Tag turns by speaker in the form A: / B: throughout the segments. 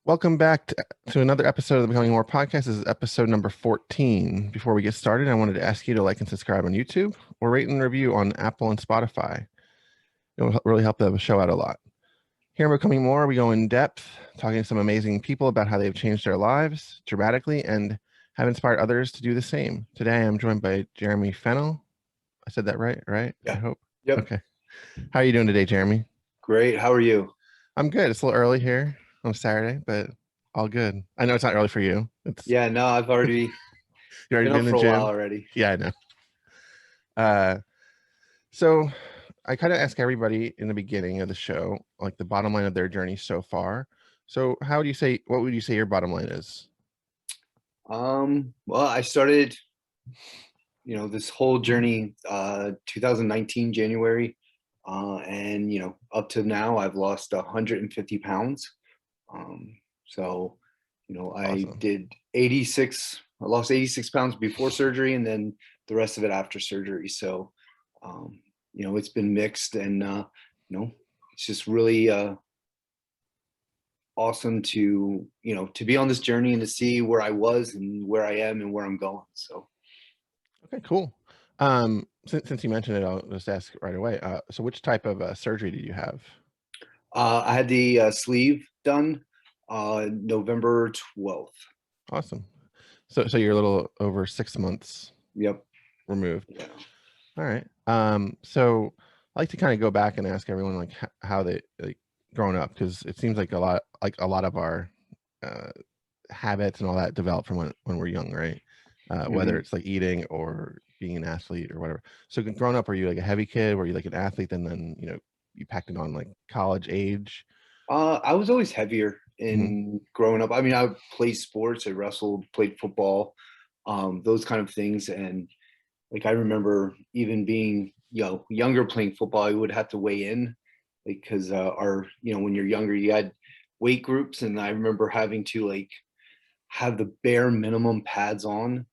A: Welcome back to another episode of the Becoming More podcast. This is episode number 14. Before we get started, I wanted to ask you to like and subscribe on YouTube or rate and review on Apple and Spotify. It'll really help the show out a lot. Here in Becoming More, we go in depth, talking to some amazing people about how they've changed their lives dramatically and have inspired others to do the same. Today, I'm joined by Jeremy Fehnel. I said that right? I
B: Yeah.
A: hope.
B: Yep.
A: Okay. How are you doing today, Jeremy?
B: Great. How are you?
A: I'm good. It's a little early here on Saturday, but all good. I know it's not early for you. It's
B: Yeah, no, I've already
A: You already
B: been
A: been
B: up
A: in the
B: for a while
A: gym?
B: already.
A: Yeah, I know. Uh, so I kind of ask everybody in the beginning of the show, like the bottom line of their journey so far. So what would you say your bottom line is?
B: Well, I started, this whole journey 2019 January. And up to now I've lost 150 pounds. Um, so,
A: Awesome.
B: I lost 86 pounds before surgery and then the rest of it after surgery. So, it's been mixed and it's just really awesome to be on this journey and to see where I was and where I am and where I'm going. So
A: Okay, cool. Since you mentioned it, I'll just ask right away. So which type of surgery did you have?
B: I had the sleeve done November 12th.
A: Awesome. So you're a little over 6 months
B: Yep.
A: removed.
B: Yeah.
A: All right. So I like to kind of go back and ask everyone like how they like growing up, because it seems like a lot of our uh, habits and all that develop from when we're young, right? Whether
B: Hmm.
A: it's like eating or being an athlete or whatever. So growing up, were you like a heavy kid? Were you like an athlete and then you packed it on like college age?
B: I was always heavier
A: Hmm.
B: in growing up. I mean, I played sports, I wrestled, played football, those kind of things. And like I remember even being younger playing football, I would have to weigh in because our when you're younger you had weight groups, and I remember having to like have the bare minimum pads on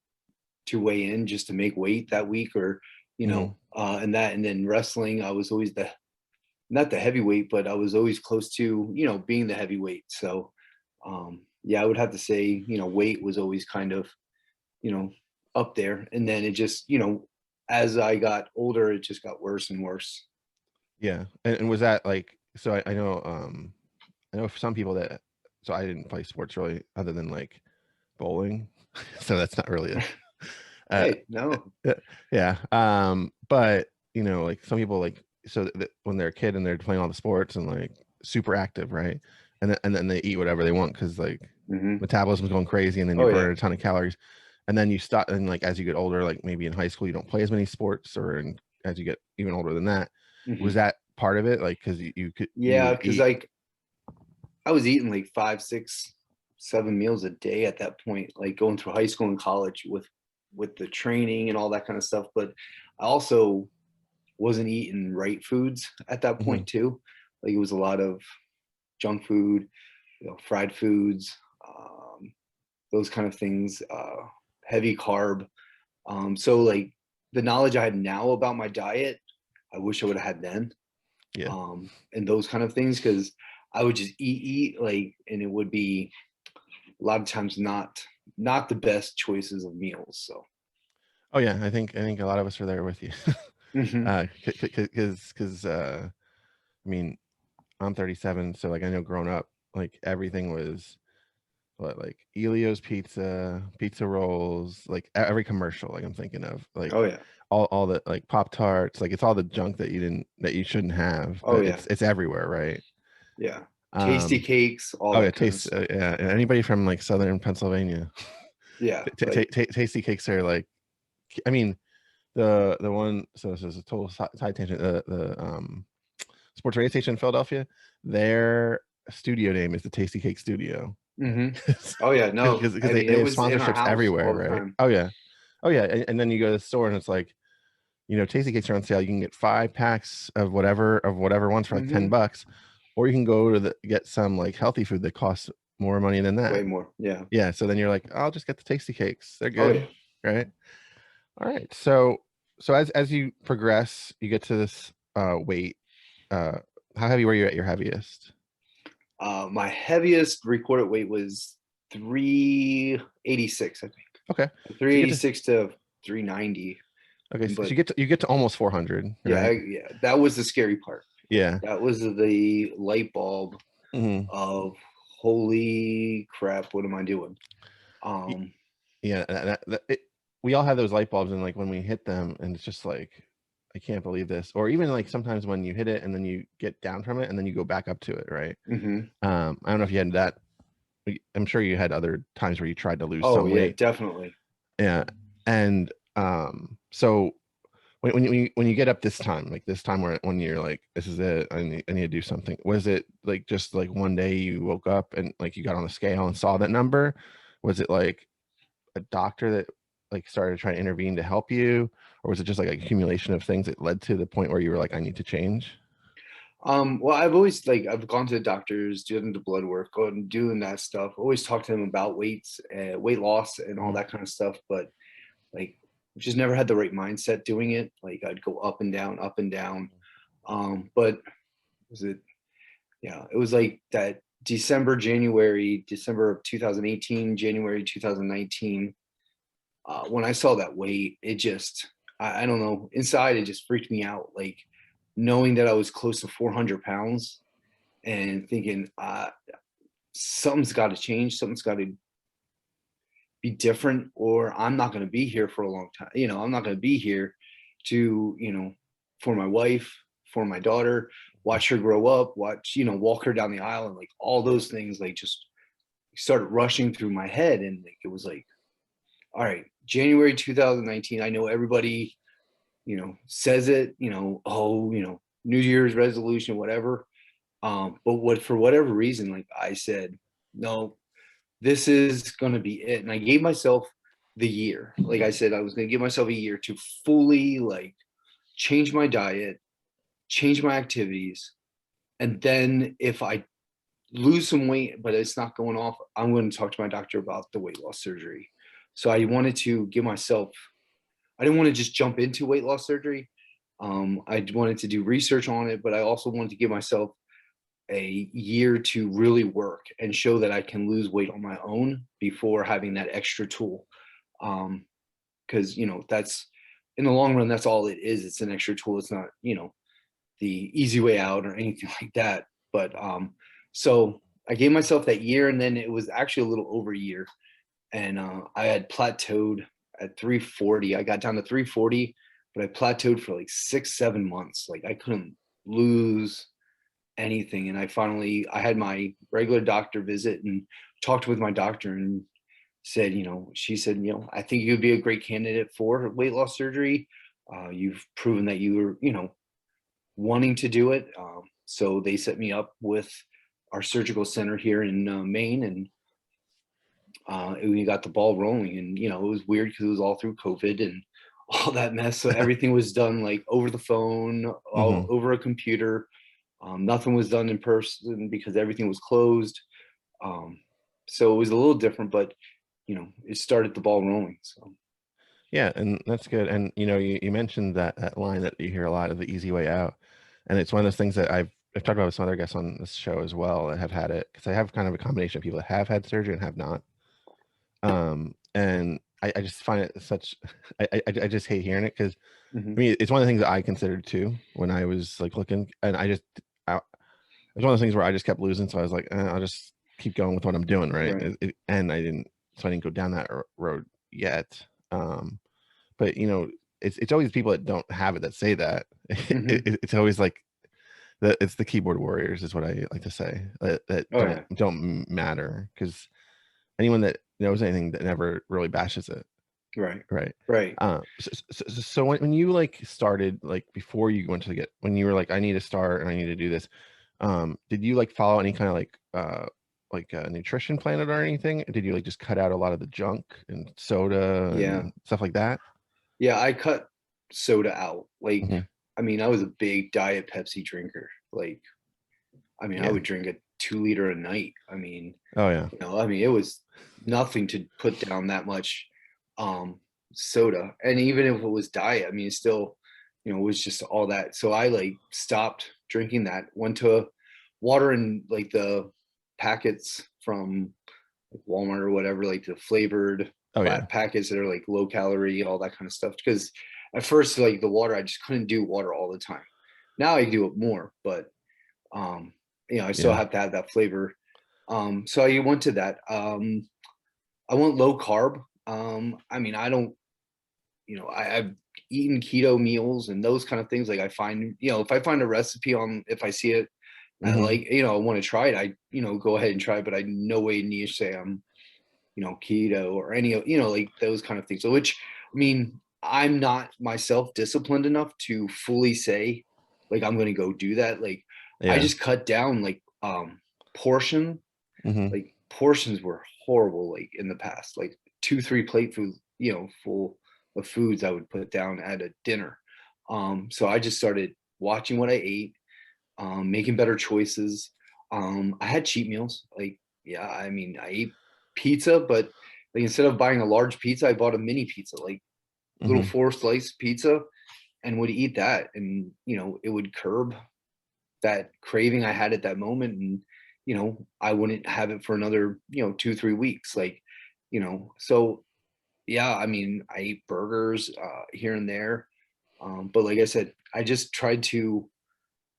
B: to weigh in just to make weight that week, or
A: Hmm.
B: and then wrestling I was always the not the heavyweight, but I was always close to being the heavyweight. So yeah, I would have to say weight was always kind of you know up there, and then it just as I got older it just got worse and worse.
A: Yeah. And was that like, so I know for some people that, so I didn't play sports really other than like bowling. So that's not really a uh,
B: Hey, no.
A: uh, yeah. But like some people like, so that when they're a kid and they're playing all the sports and like super active, right? And then they eat whatever they want because like
B: Hmm.
A: metabolism's going crazy and then you
B: Oh yeah.
A: burn a ton of calories. And then you stop, and like as you get older, like maybe in high school you don't play as many sports, as you get even older than that. Was
B: Hmm.
A: that part of it? Like because you could you
B: Yeah,
A: would
B: because
A: eat.
B: like I was eating like 5, 6, 7 meals a day at that point, like going through high school and college with the training and all that kind of stuff. But I also wasn't eating right foods at that
A: Mhm.
B: point too. Like it was a lot of junk food, fried foods, those kind of things, heavy carb. So like the knowledge I had now about my diet, I wish I would have had then,
A: Yeah.
B: and those kind of things, because I would just eat like, and it would be a lot of times not the best choices of meals. So
A: Oh yeah, I think a lot of us are there with you.
B: hmm.
A: Because I mean, I'm 37, so like I know growing up, like everything was what, like Elio's pizza, pizza rolls, like every commercial, like I'm thinking of,
B: Oh
A: like
B: yeah.
A: all the like Pop Tarts, like it's all the junk that you shouldn't have,
B: Oh
A: but
B: yeah.
A: it's everywhere, right?
B: Yeah. Tasty
A: Um,
B: cakes, all
A: oh yeah,
B: that kind of
A: taste,
B: stuff.
A: yeah. And anybody from like Southern Pennsylvania,
B: Yeah, like
A: tasty cakes are like, I mean, the one, so this is a total side tangent. The sports radio station in Philadelphia, their studio name is the Tasty Cake Studio.
B: hmm. Oh yeah. No,
A: Because
B: I
A: they,
B: mean
A: they
B: it
A: have
B: was in our
A: sponsorships
B: house
A: everywhere,
B: all the
A: right?
B: time.
A: Oh yeah. Oh yeah. And then you go to the store and it's like, Tasty Cakes are on sale. You can get 5 packs of whatever ones for like
B: Hmm.
A: $10, or you can go to get some like healthy food that costs more money than that.
B: Way more. Yeah.
A: Yeah. So then you're like, I'll just get the Tasty Cakes. They're
B: Oh
A: good.
B: yeah.
A: Right. All right. So as you progress, you get to this weight. Uh how heavy were you at your heaviest?
B: My heaviest recorded weight was 386, I think.
A: Okay.
B: 386 to 390.
A: Okay, so
B: But
A: you get to almost 400,
B: yeah,
A: right?
B: yeah, that was the scary part.
A: Yeah.
B: That was the light bulb
A: Hmm.
B: of holy crap, what am I doing? Um,
A: Yeah, we all have those light bulbs, and like when we hit them, and it's just like, I can't believe this. Or even like sometimes when you hit it and then you get down from it and then you go back up to it, right?
B: mhm.
A: I don't know if you had that. I'm sure you had other times where you tried to lose
B: Oh
A: some
B: yeah,
A: weight.
B: definitely.
A: Yeah, and so when you get up this time, like this time where when you're like, this is it, I need to do something. Was it like just like one day you woke up and like you got on the scale and saw that number? Was it like a doctor that like started to try to intervene to help you, or was it just like an accumulation of things that led to the point where you were like, I need to change?
B: Well, I've always like I've gone to the doctors, doing the blood work, going doing that stuff. Always talk to them about weights, weight loss, and all
A: Mhm.
B: that kind of stuff. But like, just never had the right mindset doing it. Like I'd go up and down, up and down. But was it? Yeah, it was like that December of 2018, January 2019. When I saw that weight, it just, I don't know, inside it just freaked me out. Like knowing that I was close to 400 pounds and thinking, something's got to change, something's got to be different, or I'm not going to be here for a long time. I'm not going to be here to, for my wife, for my daughter, watch her grow up, watch, walk her down the aisle, and like all those things, like just started rushing through my head. And like, it was like, all right, January 2019. I know everybody, says it, oh, New Year's resolution, whatever. But for whatever reason, like I said, no, this is going to be it. And I gave myself the year. Like I said, I was going to give myself a year to fully like change my diet, change my activities. And then if I lose some weight, but it's not going off, I'm going to talk to my doctor about the weight loss surgery. So I wanted to give myself, I didn't want to just jump into weight loss surgery. I wanted to do research on it, but I also wanted to give myself a year to really work and show that I can lose weight on my own before having that extra tool. Because that's, in the long run, that's all it is. It's an extra tool. It's not the easy way out or anything like that. But so I gave myself that year, and then it was actually a little over a year, and I had plateaued at 340. I got down to 340, but I plateaued for like 6 7 months. Like I couldn't lose anything. And I had my regular doctor visit and talked with my doctor, and said, she said, I think you'd be a great candidate for weight loss surgery. You've proven that you were, wanting to do it. So they set me up with our surgical center here in Maine, and we got the ball rolling. And it was weird because it was all through COVID and all that mess. So everything was done like over the phone, all
A: Hmm.
B: over a computer. Nothing was done in person because everything was closed. Um, so it was a little different, but it started the ball rolling. So
A: Yeah, and that's good. And you mentioned that line that you hear a lot of, the easy way out, and it's one of those things that I've talked about with some other guests on this show as well that have had it, because I have kind of a combination of people that have had surgery and have not. And I just find it such I just hate hearing it, because I
B: mhm.
A: mean it's one of the things that I considered too when I was like looking, and it's one of those things where I just kept losing, so I was like, I'll just keep going with what I'm doing, right?
B: Right.
A: And I didn't go down that road yet. Um, but it's always people that don't have it that say that.
B: Hmm.
A: It's always like it's the keyboard warriors is what I like to say, that
B: Oh yeah.
A: don't matter, because anyone that knows anything that never really bashes it,
B: Right.
A: right?
B: Right.
A: So when you like started, like before you went to get, when you were like, I need to start and I need to do this, did you like follow any kind of like a nutrition plan or anything? Did you like just cut out a lot of the junk and soda
B: Yeah.
A: and stuff like that?
B: Yeah. I cut soda out. Like,
A: Hmm.
B: I mean, I was a big Diet Pepsi drinker. Like, I mean, I
A: Yeah.
B: would drink a 2 liter a night. I mean,
A: Oh yeah.
B: it was nothing to put down that much um soda. And even if it was diet, I mean, it still, it was just all that. So I like stopped drinking that, went to water and like the packets from like Walmart or whatever, like the flavored packets that are like low calorie, all that kind of stuff. Because at first, like the water, I just couldn't do water all the time. Now I do it more, but I still have to have that flavor. So I went to that. I went low carb. I mean, I don't, I've eaten keto meals and those kind of things. Like I find, if I find a recipe if I see it, I like, I want to try it, I, go ahead and try it, but I no way need to say I'm, keto or any, like those kind of things. So, which, I mean, I'm not myself disciplined enough to fully say, like, I'm going to go do that. Like, I just cut down like, like portions were horrible, like in the past, like 2-3 plate food, full of foods I would put down at a dinner. So I just started watching what I ate, making better choices. I had cheat meals. Like, I mean, I ate pizza, but like instead of buying a large pizza, I bought a mini pizza, like little 4-slice pizza, and would eat that. And, it would curb that craving I had at that moment. And, I wouldn't have it for another, 2-3 weeks. Like, so yeah, I mean, I ate burgers here and there. But like I said, I just tried to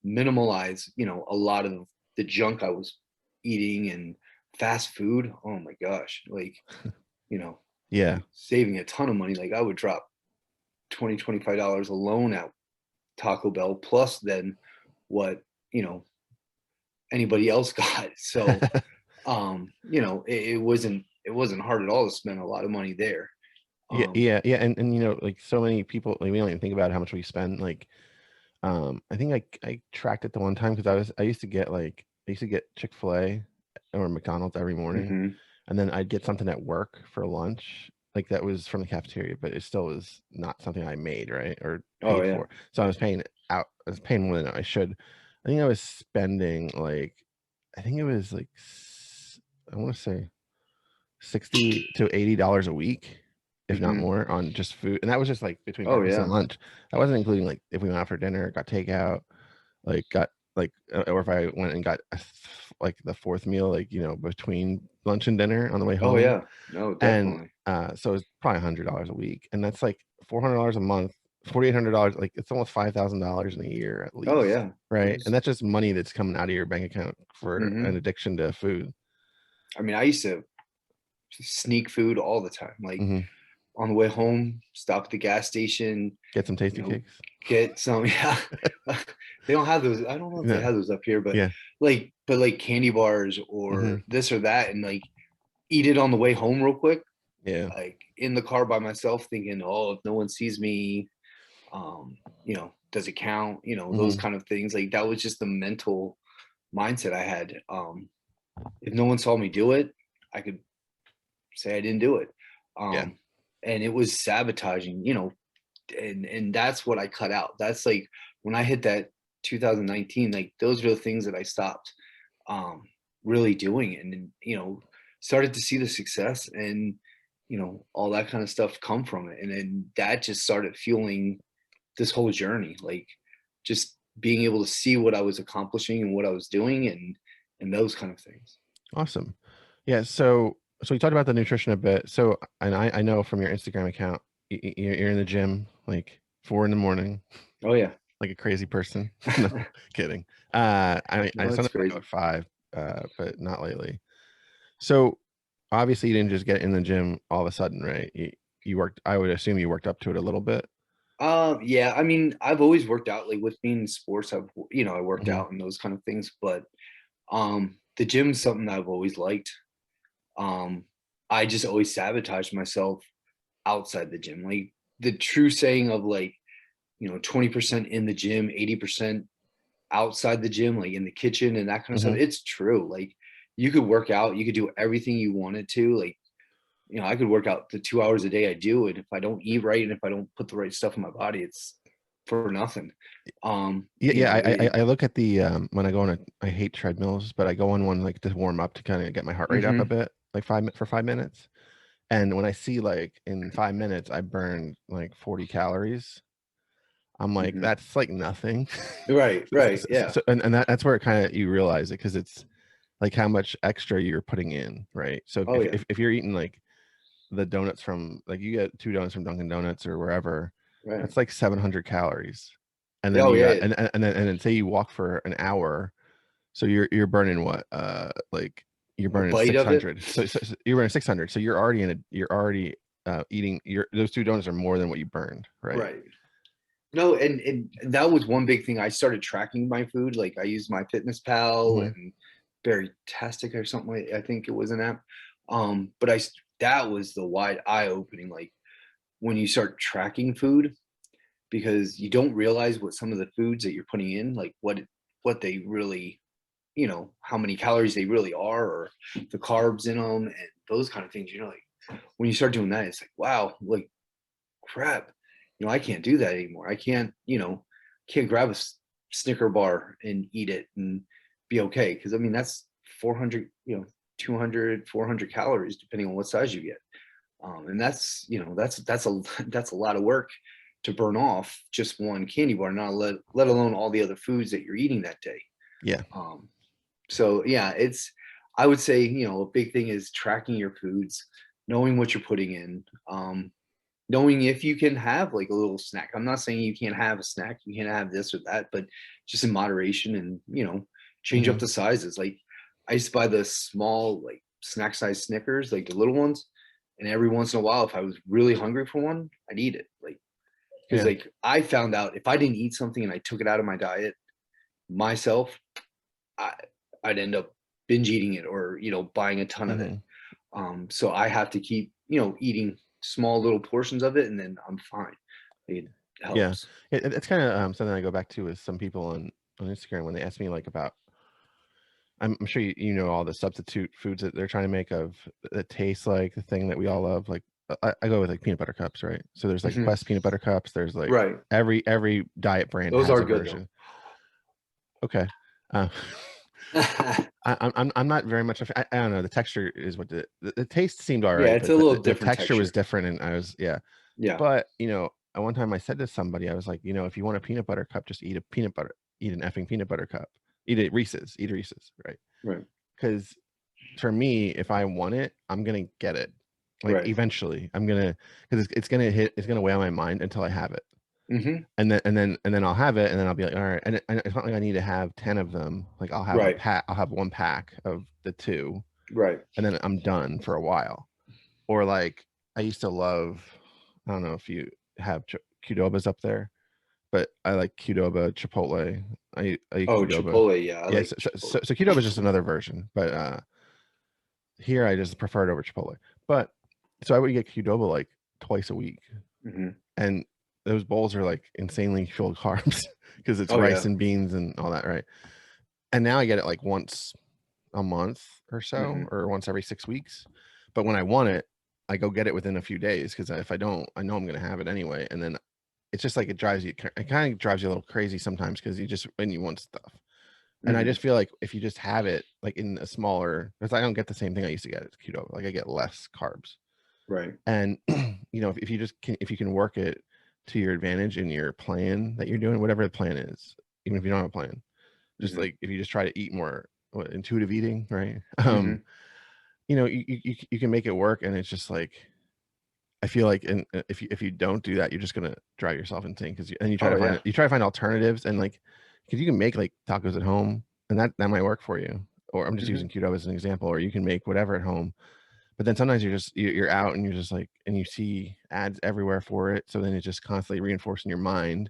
B: minimalize, a lot of the junk I was eating and fast food. Oh my gosh. Like, saving a ton of money. Like I would drop $20-$25 alone at Taco Bell, plus then what, anybody else got. So, it wasn't hard at all to spend a lot of money there.
A: Yeah. And like so many people, like we don't even think about how much we spend. Like, I think I tracked it the one time because I used to get Chick-fil-A or McDonald's every morning, and then I'd get something at work for lunch, like that was from the cafeteria, but it still was not something I made, right, or paid for. So I was paying more than I should. I think I was spending like, I think it was like, I want to say $60 to $80 a week, if not more, on just food. And that was just like between breakfast and lunch. That wasn't including like if we went out for dinner, got takeout, or if I went and got like the fourth meal, like, between lunch and dinner on the way home.
B: Oh yeah, no, definitely.
A: And so it's probably $100 a week, and that's like $400 a month, $4,800. Like it's almost $5,000 in a year at least.
B: Oh yeah,
A: right. And that's just money that's coming out of your bank account for an addiction to food.
B: I mean, I used to sneak food all the time. Like on the way home, stop at the gas station,
A: get some tasty cakes,
B: get some. Yeah, they don't have those. I don't know if they have those up here, but like candy bars or this or that, and like eat it on the way home real quick.
A: Yeah,
B: like in the car by myself, thinking, oh, if no one sees me, does it count? Those kind of things. Like that was just the mental mindset I had. If no one saw me do it, I could say I didn't do it. And it was sabotaging, and that's what I cut out. That's like when I hit that 2019, like those are the things that I stopped really doing, and started to see the success and all that kind of stuff come from it. And then that just started fueling this whole journey, like just being able to see what I was accomplishing and what I was doing and those kind of things.
A: Awesome. Yeah. So we talked about the nutrition a bit. So, and I know from your Instagram account, you're in the gym like 4 a.m.
B: Oh yeah.
A: Like a crazy person. No, kidding. I sometimes go at 5, but not lately. So obviously you didn't just get in the gym all of a sudden, right? You worked, I would assume you worked up to it a little bit.
B: Yeah, I mean, I've always worked out, like with being in sports, I worked out and those kind of things, but the gym's something I've always liked. I just always sabotage myself outside the gym. Like the true saying of like, 20% in the gym, 80% outside the gym, like in the kitchen and that kind of stuff. It's true. Like you could work out, you could do everything you wanted to. Like, I could work out the 2 hours a day I do it. If I don't eat right and if I don't put the right stuff in my body, it's for nothing.
A: I look at the when I go on I hate treadmills, but I go on one like to warm up, to kind of get my heart rate up a bit, like 5 minutes. And when I see like in 5 minutes I burned like 40 calories, I'm like, that's like nothing.
B: Right. Yeah.
A: So, and that's where it kind of, you realize it, because it's like how much extra you're putting in, right? So
B: Oh yeah.
A: if you're eating like the donuts from, like, you get 2 donuts from Dunkin' Donuts or wherever,
B: Right.
A: that's like 700 calories. And then
B: Oh
A: you got,
B: yeah.
A: and then say you walk for an hour, so you're burning what, like you're
B: A
A: burning
B: bite of it.
A: 600. So you're burning 600. So you're already eating those 2 donuts are more than what you burned, right?
B: Right. No, and that was one big thing. I started tracking my food. Like I used my Fitness Pal
A: Hmm.
B: and Very Tastic or something like, I think it was an app. But that was the wide eye opening. Like when you start tracking food, because you don't realize what some of the foods that you're putting in, like what they really, how many calories they really are, or the carbs in them, and those kind of things. Like when you start doing that, it's like, wow, like crap, I can't do that anymore. I can't grab a Snicker bar and eat it and be okay. Because I mean, that's 400, 200, 400 calories, depending on what size you get. And that's that's a lot of work to burn off just one candy bar, not let alone all the other foods that you're eating that day.
A: Yeah.
B: Um, so yeah, I would say, a big thing is tracking your foods, knowing what you're putting in, knowing if you can have like a little snack. I'm not saying you can't have a snack, you can't have this or that, but just in moderation, and change up
A: Hmm.
B: the sizes. Like I used to buy the small like snack size Snickers, like the little ones, and every once in a while, if I was really hungry for one, I'd eat it. Like because
A: Yeah.
B: like I found out if I didn't eat something and I took it out of my diet myself, I, I'd end up binge eating it, or buying a ton of it.
A: Hmm.
B: So I have to keep eating small little portions of it, and then I'm fine. It
A: Yeah.
B: helps.
A: It's kind of something I go back to with some people on Instagram when they ask me like about, I'm sure you know all the substitute foods that they're trying to make of that taste like the thing that we all love. Like I go with like peanut butter cups, right? So there's like
B: Mhm.
A: Quest peanut butter cups. There's like
B: Right.
A: every diet brand
B: Those
A: has
B: are
A: a
B: good though.
A: version. Okay. Uh, I'm not very much. I don't know. The texture is what the taste seemed all
B: Yeah,
A: right,
B: it's
A: but
B: a little
A: the
B: different
A: texture was
B: texture.
A: different, and I was, yeah.
B: Yeah.
A: But at one time I said to somebody, I was like, if you want a peanut butter cup, just eat an effing peanut butter cup. Eat a Reese's, right?
B: Right.
A: Because for me, if I want it, I'm gonna get it. Like
B: Right.
A: eventually, because it's gonna weigh on my mind until I have it,
B: Hmm.
A: and then I'll have it, and then I'll be like, all right. And it's not like I need to have 10 of them. Like
B: Right.
A: I'll have one pack of the two,
B: Right.
A: and then I'm done for a while. Or like I used to love, I don't know if you have Qdoba's up there, but I like Qdoba Chipotle. I eat
B: Oh,
A: Qdoba.
B: Chipotle. Yeah, I
A: Yeah,
B: like
A: so
B: Chipotle.
A: Qdoba is just another version, but here I just prefer it over Chipotle. But so I would get Qdoba like twice a week,
B: Hmm.
A: and those bowls are like insanely full of carbs because it's
B: Oh
A: rice
B: yeah.
A: and beans and all that, right? And now I get it like once a month or so,
B: Hmm.
A: or once every 6 weeks. But when I want it, I go get it within a few days, because if I don't, I know I'm going to have it anyway. And then it's just like it kind of drives you a little crazy sometimes, because when you want stuff. And I
B: Hmm.
A: just feel like if you just have it like in a smaller, because I don't get the same thing I used to get at keto, like I get less carbs.
B: Right.
A: And if you can work it to your advantage in your plan that you're doing, whatever the plan is, even if you don't have a plan, just
B: Hmm.
A: like if you just try to eat more, intuitive eating, right?
B: Hmm.
A: You can make it work. And it's just like, I feel like, and if you don't do that, you're just gonna drive yourself insane, because and
B: Oh yeah.
A: you try to find alternatives, and like, because you can make like tacos at home, and that might work for you. Or I'm just
B: Hmm.
A: using keto as an example. Or you can make whatever at home, but then sometimes you're out, and you're just like, and you see ads everywhere for it, so then it's just constantly reinforcing your mind.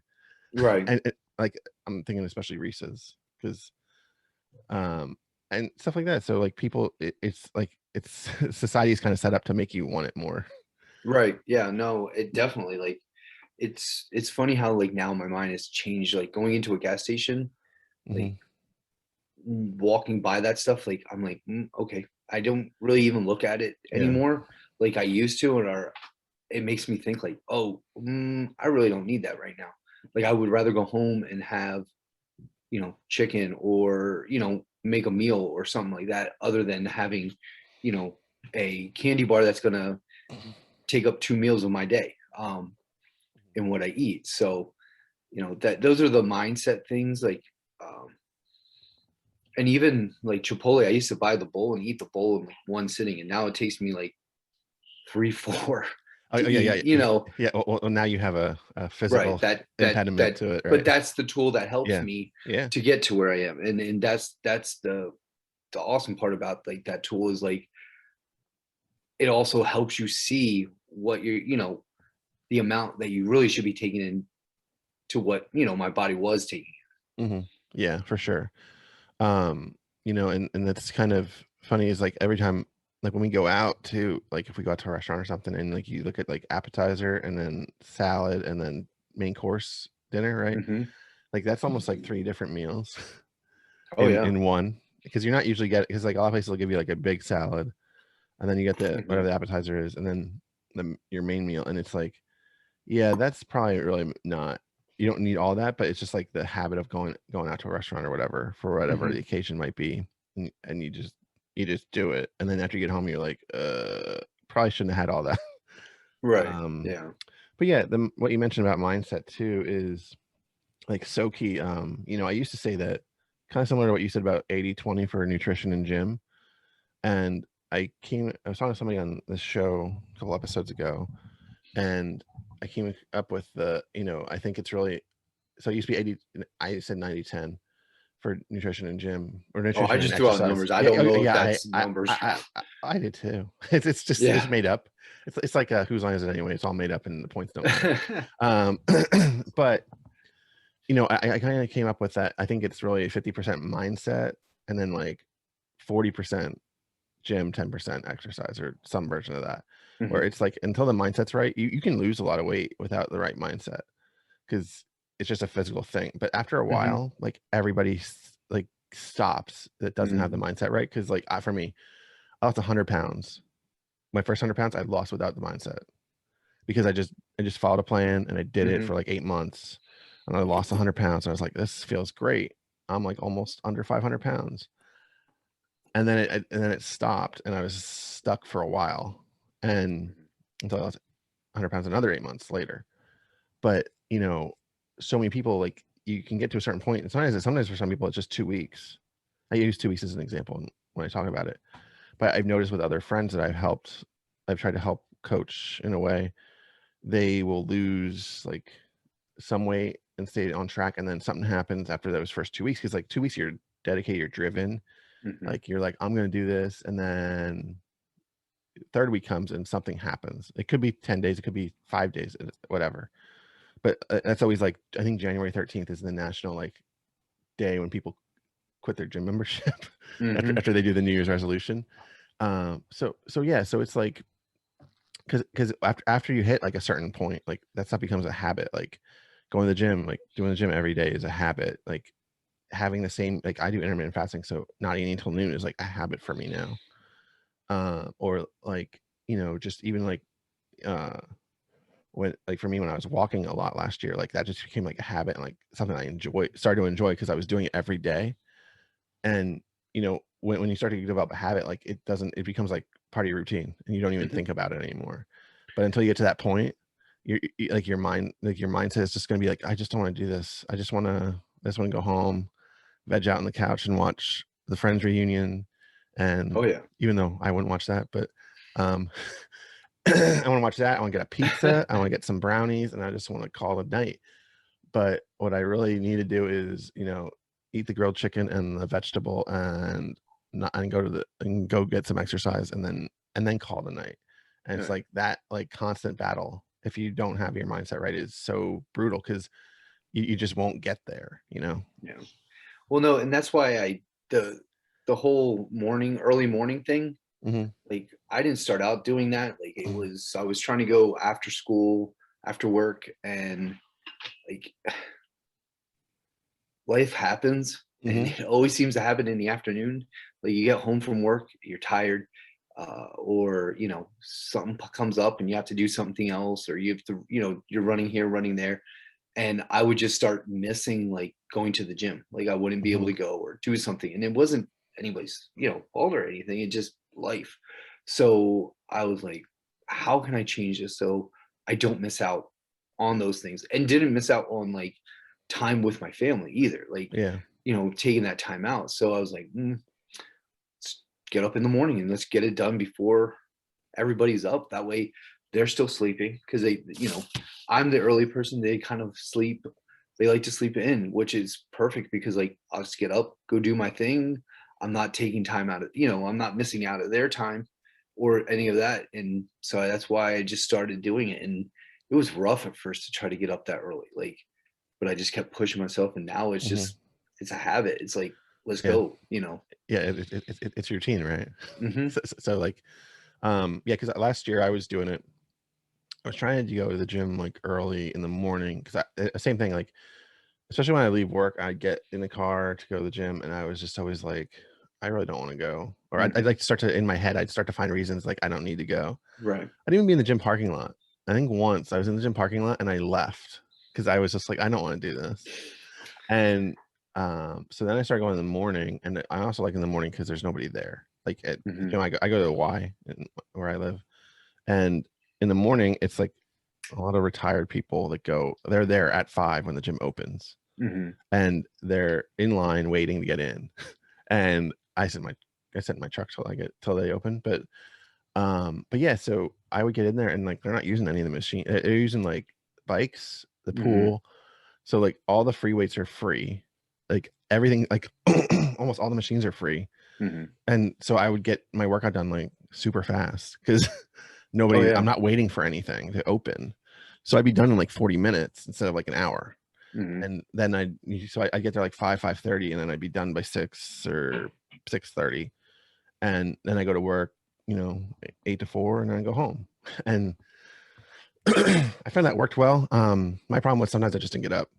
B: Right.
A: And like, I'm thinking especially Reese's, because um and stuff like that. So like people, it's like it's society is kind of set up to make you want it more.
B: Right. Yeah. No, it definitely like it's funny how like now my mind has changed. Like going into a gas station,
A: Hmm.
B: like walking by that stuff, like I'm like, okay, I don't really even look at it
A: Yeah.
B: anymore like I used to, and it makes me think like, oh, I really don't need that right now. Like I would rather go home and have chicken, or make a meal or something like that, other than having you know a candy bar that's gonna take up 2 meals of my day, in what I eat. So that those are the mindset things. Like um, And even like Chipotle, I used to buy the bowl and eat the bowl in like one sitting, and now it takes me like 3, 4
A: Oh,
B: to
A: yeah,
B: eat,
A: yeah, yeah. Well, now you have a
B: right.
A: physical
B: That
A: impediment to it,
B: but
A: right?
B: that's the tool that helps
A: Yeah,
B: me
A: yeah.
B: to get to where I am. And that's the awesome part about like that tool is like it also helps you see what the amount that you really should be taking in to what, my body was taking.
A: Hmm. Yeah, for sure. And that's kind of funny is like every time, like when we go out to, like if we go out to a restaurant or something and like you look at like appetizer and then salad and then main course dinner, right?
B: Hmm.
A: Like that's almost like three different meals
B: Oh
A: in
B: yeah.
A: one, because you're not usually get, because like a lot of places will give you like a big salad and then you get the
B: Hmm.
A: whatever the appetizer is and then your main meal, and it's like, yeah, that's probably really not, you don't need all that, but it's just like the habit of going out to a restaurant or whatever for whatever the
B: Hmm.
A: occasion might be, and you just do it, and then after you get home, you're like, probably shouldn't have had all that.
B: Right.
A: Um,
B: Yeah.
A: but yeah, what you mentioned about mindset too is like so key. I used to say that kind of similar to what you said about 80/20 for nutrition and gym, and I was talking to somebody on this show a couple episodes ago, and I came up with I think it's really, so it used to be 80, I said 90/10 for nutrition and gym, or
B: Oh, I
A: nutrition and
B: just threw out
A: exercise.
B: numbers. I
A: Yeah,
B: don't know if
A: yeah,
B: that's numbers.
A: I did too. It's just
B: Yeah.
A: it's made up. It's like whose line is it anyway? It's all made up and the points don't matter. Um, but I kind of came up with that. I think it's really 50% mindset and then like 40% gym, 10% exercise, or some version of that, where
B: Hmm.
A: it's like until the mindset's right, you can lose a lot of weight without the right mindset because it's just a physical thing. But after a
B: Hmm.
A: while, like everybody like stops that doesn't have the
B: Hmm.
A: mindset right. Because like for me, I lost 100 pounds. My first 100 pounds I lost without the mindset, because I just followed a plan and I did it
B: Hmm.
A: for like 8 months, and I lost 100 pounds. And I was like, this feels great. I'm like almost under 500 pounds, and then it stopped, and I was stuck for a while, and until I was 100 pounds another 8 months later. But so many people, like, you can get to a certain point, and sometimes for some people it's just 2 weeks. I use 2 weeks as an example when I talk about it, but I've noticed with other friends that I've tried to help coach in a way, they will lose like some weight and stay on track, and then something happens after those first 2 weeks, because like 2 weeks you're dedicated, you're driven,
B: Hmm.
A: like you're like, I'm going to do this, and then third week comes and something happens. It could be 10 days, it could be 5 days, whatever. But that's always like, I think January 13th is the national like day when people quit their gym membership
B: Hmm.
A: after they do the New Year's resolution. So yeah, so it's like, because after you hit like a certain point, like that stuff becomes a habit. Like going to the gym, like doing the gym every day is a habit. Like having the same, like I do intermittent fasting, so not eating until noon is like a habit for me now. Or like, just even like when, like for me, when I was walking a lot last year, like that just became like a habit, and like something I started to enjoy, because I was doing it every day. And when you start to develop a habit, like it becomes like part of your routine, and you don't even
B: Hmm.
A: think about it anymore. But until you get to that point, like your mindset is just going to be like, I just don't want to do this. I just want to go home, veg out on the couch, and watch the Friends reunion. And
B: Oh yeah.
A: even though I wouldn't watch that, but um, I want to watch that. I want to get a pizza. I want to get some brownies, and I just want to call it a night. But what I really need to do is, eat the grilled chicken and the vegetable, and not and go get some exercise, and then call it a night. And it's
B: Yeah.
A: like that, like constant battle. If you don't have your mindset right, is so brutal, because you just won't get there.
B: Yeah. Well, no, and that's why the whole early morning thing,
A: Hmm.
B: like I didn't start out doing that. Like I was trying to go after school, after work, and like life happens, and
A: Hmm.
B: it always seems to happen in the afternoon. Like you get home from work, you're tired, or something comes up and you have to do something else, or you have to, you're running here, running there, and I would just start missing like going to the gym. Like I wouldn't be able
A: Hmm.
B: to go or do something, and it wasn't anybody's fault or anything. It just life. So I was like, how can I change this so I don't miss out on those things, and didn't miss out on like time with my family either. Like
A: Yeah.
B: taking that time out. So I was like, let's get up in the morning and let's get it done before everybody's up. That way they're still sleeping, because I'm the early person. They kind of sleep. They like to sleep in, which is perfect, because like I'll just get up, go do my thing. I'm not taking time out of, I'm not missing out of their time or any of that. And so that's why I just started doing it. And it was rough at first to try to get up that early, like, but I just kept pushing myself. And now it's just, it's a habit. It's like, let's go,
A: Yeah, it's routine, right?
B: Mhm.
A: So like, yeah, because last year I was doing it. I was trying to go to the gym like early in the morning, because same thing, like especially when I leave work, I get in the car to go to the gym, and I was just always like, I really don't want to go. Or I'd
B: Mhm.
A: like to start to, in my head, I'd start to find reasons like I don't need to go.
B: Right.
A: I'd even be in the gym parking lot. I think once I was in the gym parking lot and I left because I was just like, I don't want to do this. And so then I started going in the morning, and I also like in the morning because there's nobody there. Like at the
B: Mhm.
A: gym, I go to the Y where I live, and in the morning it's like a lot of retired people that go. They're there at 5 when the gym opens,
B: Mhm.
A: and they're in line waiting to get in. And I sent my truck till they open. But yeah, so I would get in there, and like they're not using any of the machine. They're using like bikes, the
B: Mhm.
A: pool. So like all the free weights are free. Like everything, like almost all the machines are free.
B: Mhm.
A: And so I would get my workout done like super fast, because
B: Oh
A: I'm
B: yeah.
A: not waiting for anything to open. So I'd be done in like 40 minutes instead of like an hour.
B: Mhm.
A: And then I get there like 5:30, and then I'd be done by 6 or 6:30. And then I go to work, 8 to 4, and then I go home. And I found that worked well. My problem was sometimes I just didn't get up.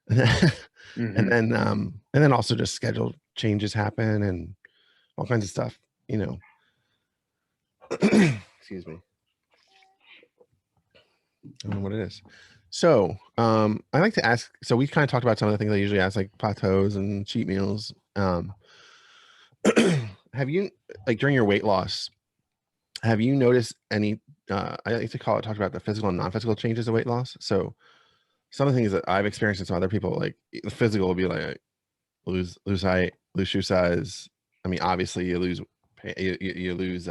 A: And
B: Mhm.
A: then also just schedule changes happen and all kinds of stuff, you know. Excuse me. I don't know what it is. So, I like to ask, so we kind of talked about some of the things I usually ask, like plateaus and cheat meals. Have you, like during your weight loss, have you noticed any, I like to talk about the physical and non-physical changes of weight loss? So some of the things that I've experienced and some other people, like the physical will be like lose height, lose shoe size. I mean, obviously you lose, you lose,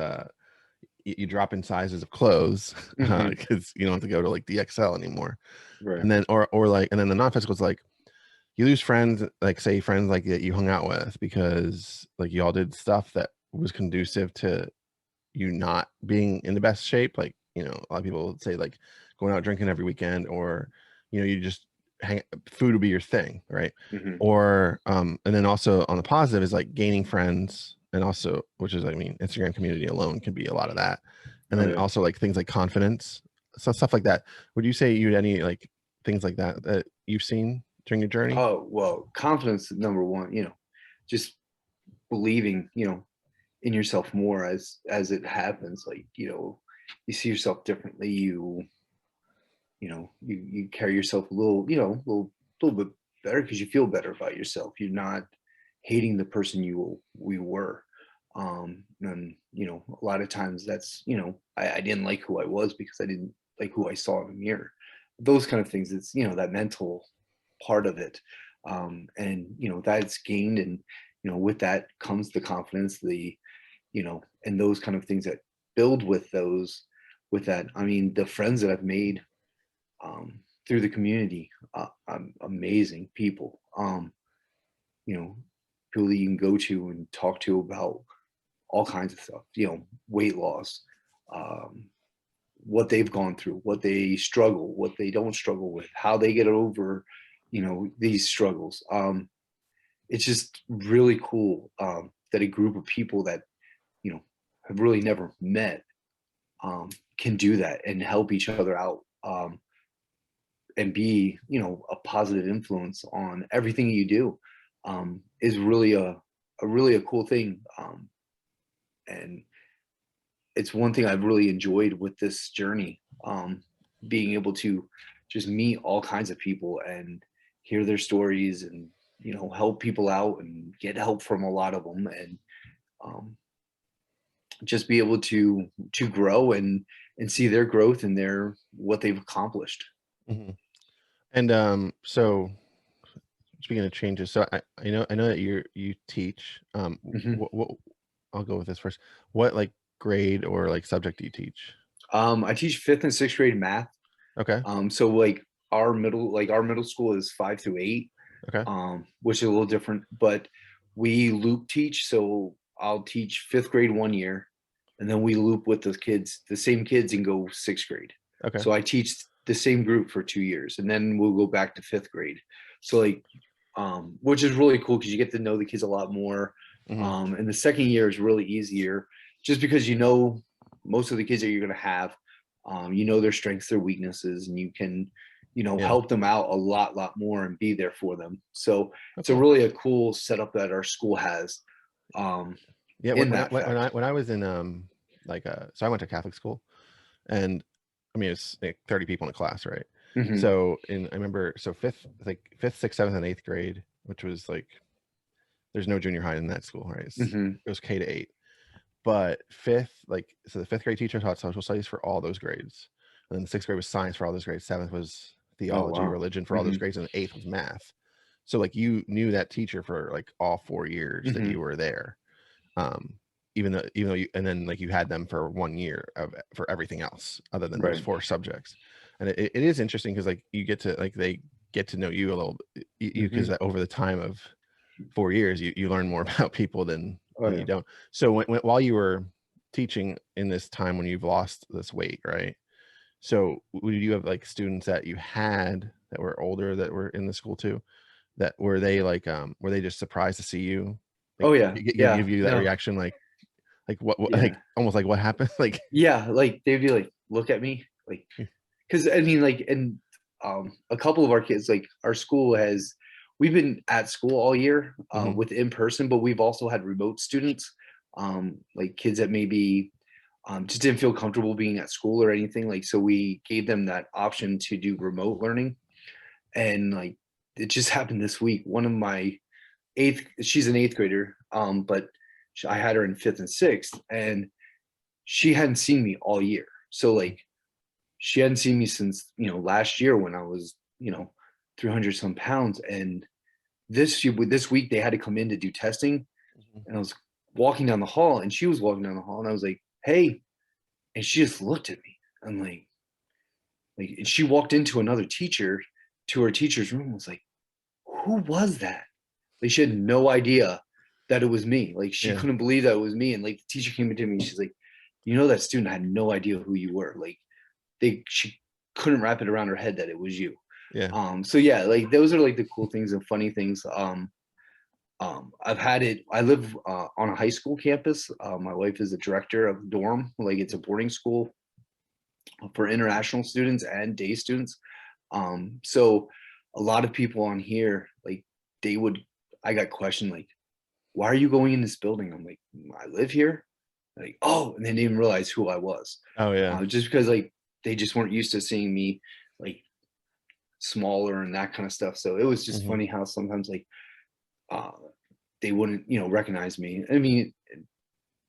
A: you drop in sizes of clothes,
B: Mhm.
A: because you don't have to go to like DXL anymore.
B: Right.
A: And then, or like, and then the non-physical is like, you lose friends, like say friends like that you hung out with, because like you all did stuff that was conducive to you not being in the best shape. Like, a lot of people would say like going out drinking every weekend, or, you just food would be your thing, right?
B: Mhm.
A: Or, and then also on the positive is like gaining friends, and also, which is, I mean, Instagram community alone can be a lot of that. And
B: Oh
A: then
B: yeah.
A: also like things like confidence, so stuff like that. Would you say you had any like things like that that you've seen during your journey?
B: Oh well, confidence is number one. Just believing, in yourself more as it happens. Like, you see yourself differently. You carry yourself a little, little bit better, because you feel better about yourself. You're not hating the person we were. And a lot of times that's, I didn't like who I was because I didn't like who I saw in the mirror. Those kind of things. It's, that mental part of it. And that's gained, and with that comes the confidence, and those kind of things that build with that. I mean, the friends that I've made, through the community, amazing people. You know, people that you can go to and talk to about all kinds of stuff. Weight loss, um, what they've gone through, what they struggle, what they don't struggle with, how they get over, these struggles. It's just really cool, that a group of people that you know have really never met, can do that and help each other out. And be a positive influence on everything you do, is really a really a cool thing. And it's one thing I've really enjoyed with this journey, being able to just meet all kinds of people and hear their stories, and help people out and get help from a lot of them, and um, just be able to grow and see their growth and their what they've accomplished.
A: Mhm. And so speaking of changes, so I know that you teach.
B: Mhm.
A: What I'll go with this first. What like grade or like subject do you teach?
B: I teach fifth and sixth grade math.
A: Okay.
B: So like our middle school is 5 through 8,
A: Okay.
B: which is a little different, but we loop teach. So I'll teach fifth grade one year, and then we loop with the same kids, and go sixth grade.
A: Okay.
B: So I teach the same group for 2 years, and then we'll go back to fifth grade. So like, which is really cool because you get to know the kids a lot more.
A: Hmm.
B: And the second year is really easier, just because most of the kids that you're gonna have, their strengths, their weaknesses, and you can,
A: Yeah.
B: help them out a lot more and be there for them. So
A: Oh,
B: it's a
A: cool.
B: really a cool setup that our school has, um,
A: Yeah.
B: in that fact.
A: When I was in so I went to Catholic school, and I mean it's like 30 people in a class, right?
B: Hmm.
A: So I remember fifth, sixth, seventh, and eighth grade, which was like there's no junior high in that school, right?
B: Hmm.
A: It was K-8. But so the fifth grade teacher taught social studies for all those grades. And then the sixth grade was science for all those grades. Seventh was
B: Oh
A: theology,
B: wow.
A: religion for all those
B: Hmm.
A: grades. And the eighth was math. So like you knew that teacher for like all 4 years that you
B: Hmm.
A: were there. Um, even though and then like you had them for 1 year for everything else other than those
B: Right.
A: four subjects. And it is interesting because like you get to like they get to know you a little, because
B: Hmm.
A: over the time of 4 years, you learn more about people
B: Oh
A: than you
B: yeah.
A: don't. So while you were teaching in this time when you've lost this weight, right? So would you have like students that you had that were older that were in the school too? That were they just surprised to see you? Like
B: Oh yeah.
A: give
B: Yeah.
A: you that
B: No.
A: reaction, like what
B: Yeah.
A: like almost like what happened? Like
B: Yeah. Like they'd be like, look at me, like, because I mean, like, and a couple of our kids, like, our school has, we've been at school all year,
A: mhm,
B: with in person, but we've also had remote students, like kids that maybe, just didn't feel comfortable being at school or anything. Like, so we gave them that option to do remote learning, and like, it just happened this week. One of my she's an eighth grader, but I had her in fifth and sixth, and she hadn't seen me all year. So like, she hadn't seen me since last year when I was 300 some pounds. And this week they had to come in to do testing,
A: mhm.
B: and I was walking down the hall, and she was walking down the hall, and I was like, "Hey," and she just looked at me. I'm like, and she walked into another teacher, to her teacher's room, and was like, "Who was that?" Like, she had no idea that it was me. Like, she
A: Yeah,
B: couldn't believe that it was me. And like, the teacher came into me, and she's like, that student had no idea who you were. Like, she couldn't wrap it around her head that it was you.
A: yeah.
B: So yeah, like, those are like the cool things and funny things. I live on a high school campus. My wife is the director of dorm, like, it's a boarding school for international students and day students. So a lot of people on here, like, they would I got questioned, like, why are you going in this building? I'm like, I live here. Like, oh, and they didn't even realize who I was.
A: Oh yeah.
B: Just because, like, they just weren't used to seeing me, like, smaller and that kind of stuff. So it was just
A: Hmm.
B: funny how sometimes, like, uh, they wouldn't, recognize me. I mean,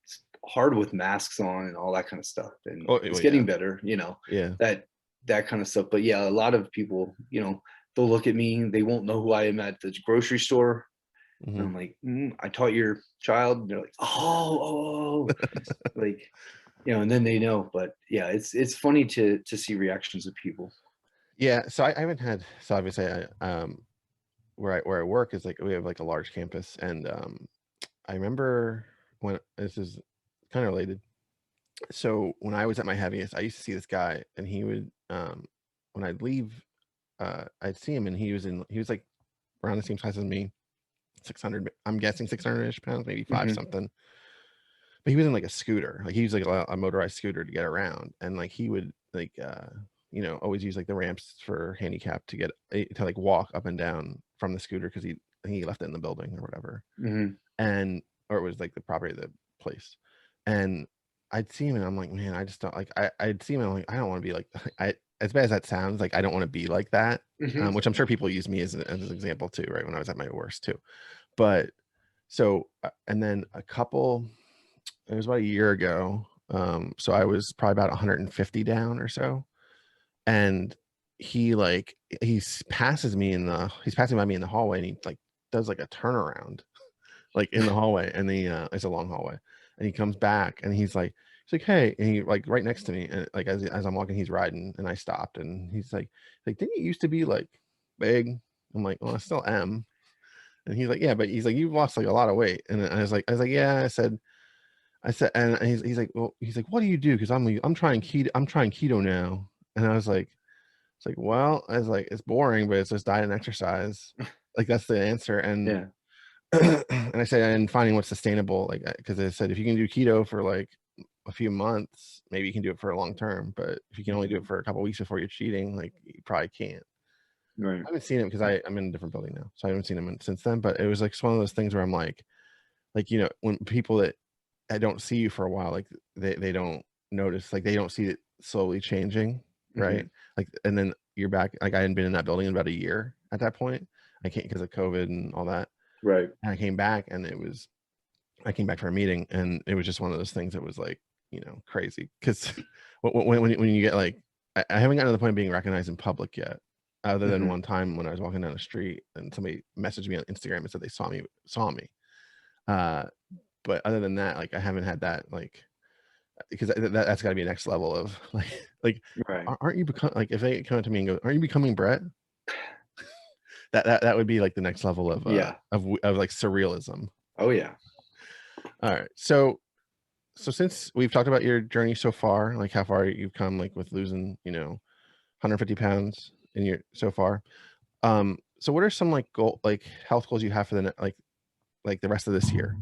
B: it's hard with masks on and all that kind of stuff, and
A: Oh
B: it's
A: well, yeah,
B: getting better,
A: yeah.
B: that kind of stuff. But yeah, a lot of people, they'll look at me, they won't know who I am at the grocery store, and
A: Hmm.
B: I'm like, I taught your child. And they're like, oh, like, and then they know. But yeah, it's funny to see reactions of people.
A: Yeah, so I haven't had so obviously where I work is like we have like a large campus, and I remember when this is kind of related. So when I was at my heaviest, I used to see this guy, and he would when I'd leave, I'd see him, and he was like around the same size as me, 600. I'm guessing 600-ish pounds, maybe five
B: Hmm.
A: something. But he was in like a scooter, like he was like a motorized scooter to get around, and like he would like always use like the ramps for handicap to get to like walk up and down from the scooter because I think he left it in the building or whatever,
B: Hmm.
A: and or it was like the property of the place. And I'd see him and I'm like, man, I just don't like I'd see him and I'm like, I don't want to be like I as bad as that sounds, like I don't want to be like that.
B: Hmm.
A: Which I'm sure people use me as an example too, right? When I was at my worst too. But so and then it was about a year ago. So I was probably about 150 down or so. And he like he's passes me in the he's passing by me in the hallway, and he like does like a turnaround like in the hallway, and it's a long hallway, and he comes back, and he's like, hey, and he like right next to me, and like as I'm walking, he's riding, and I stopped, and he's like, didn't you used to be like big? I'm like, well, I still am. And he's like, yeah, but he's like, you've lost like a lot of weight. And I was like, yeah. I said, and he's like, well, he's like, what do you do? Because I'm trying keto now. And I was like, it's like, well, I was like, it's boring, but it's just diet and exercise. Like that's the answer. And
B: Yeah.
A: and I said, and finding what's sustainable, like because I said if you can do keto for like a few months, maybe you can do it for a long term. But if you can only do it for a couple weeks before you're cheating, like you probably can't.
B: Right.
A: I haven't seen him because I'm in a different building now, so I haven't seen him since then. But it was like one of those things where I'm like when people that I don't see you for a while, like they don't notice, like they don't see it slowly changing, right?
B: Mhm.
A: Like, and then you're back. Like I hadn't been in that building in about a year at that point. I can't because of COVID and all that.
B: Right.
A: And I came back, and I came back for a meeting, and it was just one of those things that was like crazy because when you get like I haven't gotten to the point of being recognized in public yet, other than
B: Mhm.
A: one time when I was walking down the street and somebody messaged me on Instagram and said they saw me. Uh, but other than that, like I haven't had that like because that's got to be next level of like
B: Right.
A: aren't you become like if they come up to me and go, aren't you becoming Brett? That would be like the next level of
B: Yeah.
A: like surrealism.
B: Oh yeah.
A: All right, so since we've talked about your journey so far, like how far you've come, like with losing 150 pounds in your so far, so what are some like health goals you have for the like the rest of this year?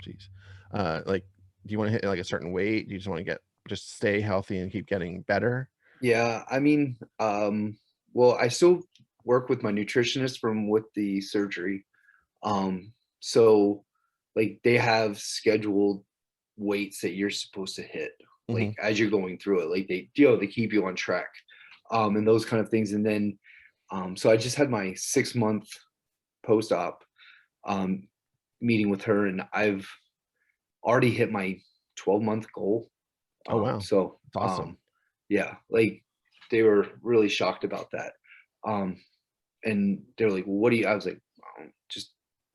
A: Geez, like, do you want to hit like a certain weight? Do you just want to just stay healthy and keep getting better?
B: Yeah. I mean, well, I still work with my nutritionist from with the surgery. So like they have scheduled weights that you're supposed to hit,
A: Hmm.
B: like as you're going through it. Like they keep you on track, and those kind of things. And then, so I just had my 6 month post-op um, meeting with her, and I've already hit my 12-month goal.
A: Oh wow,
B: So
A: that's awesome.
B: yeah, like they were really shocked about that. Um, and they're like, well, what do you, I was like, just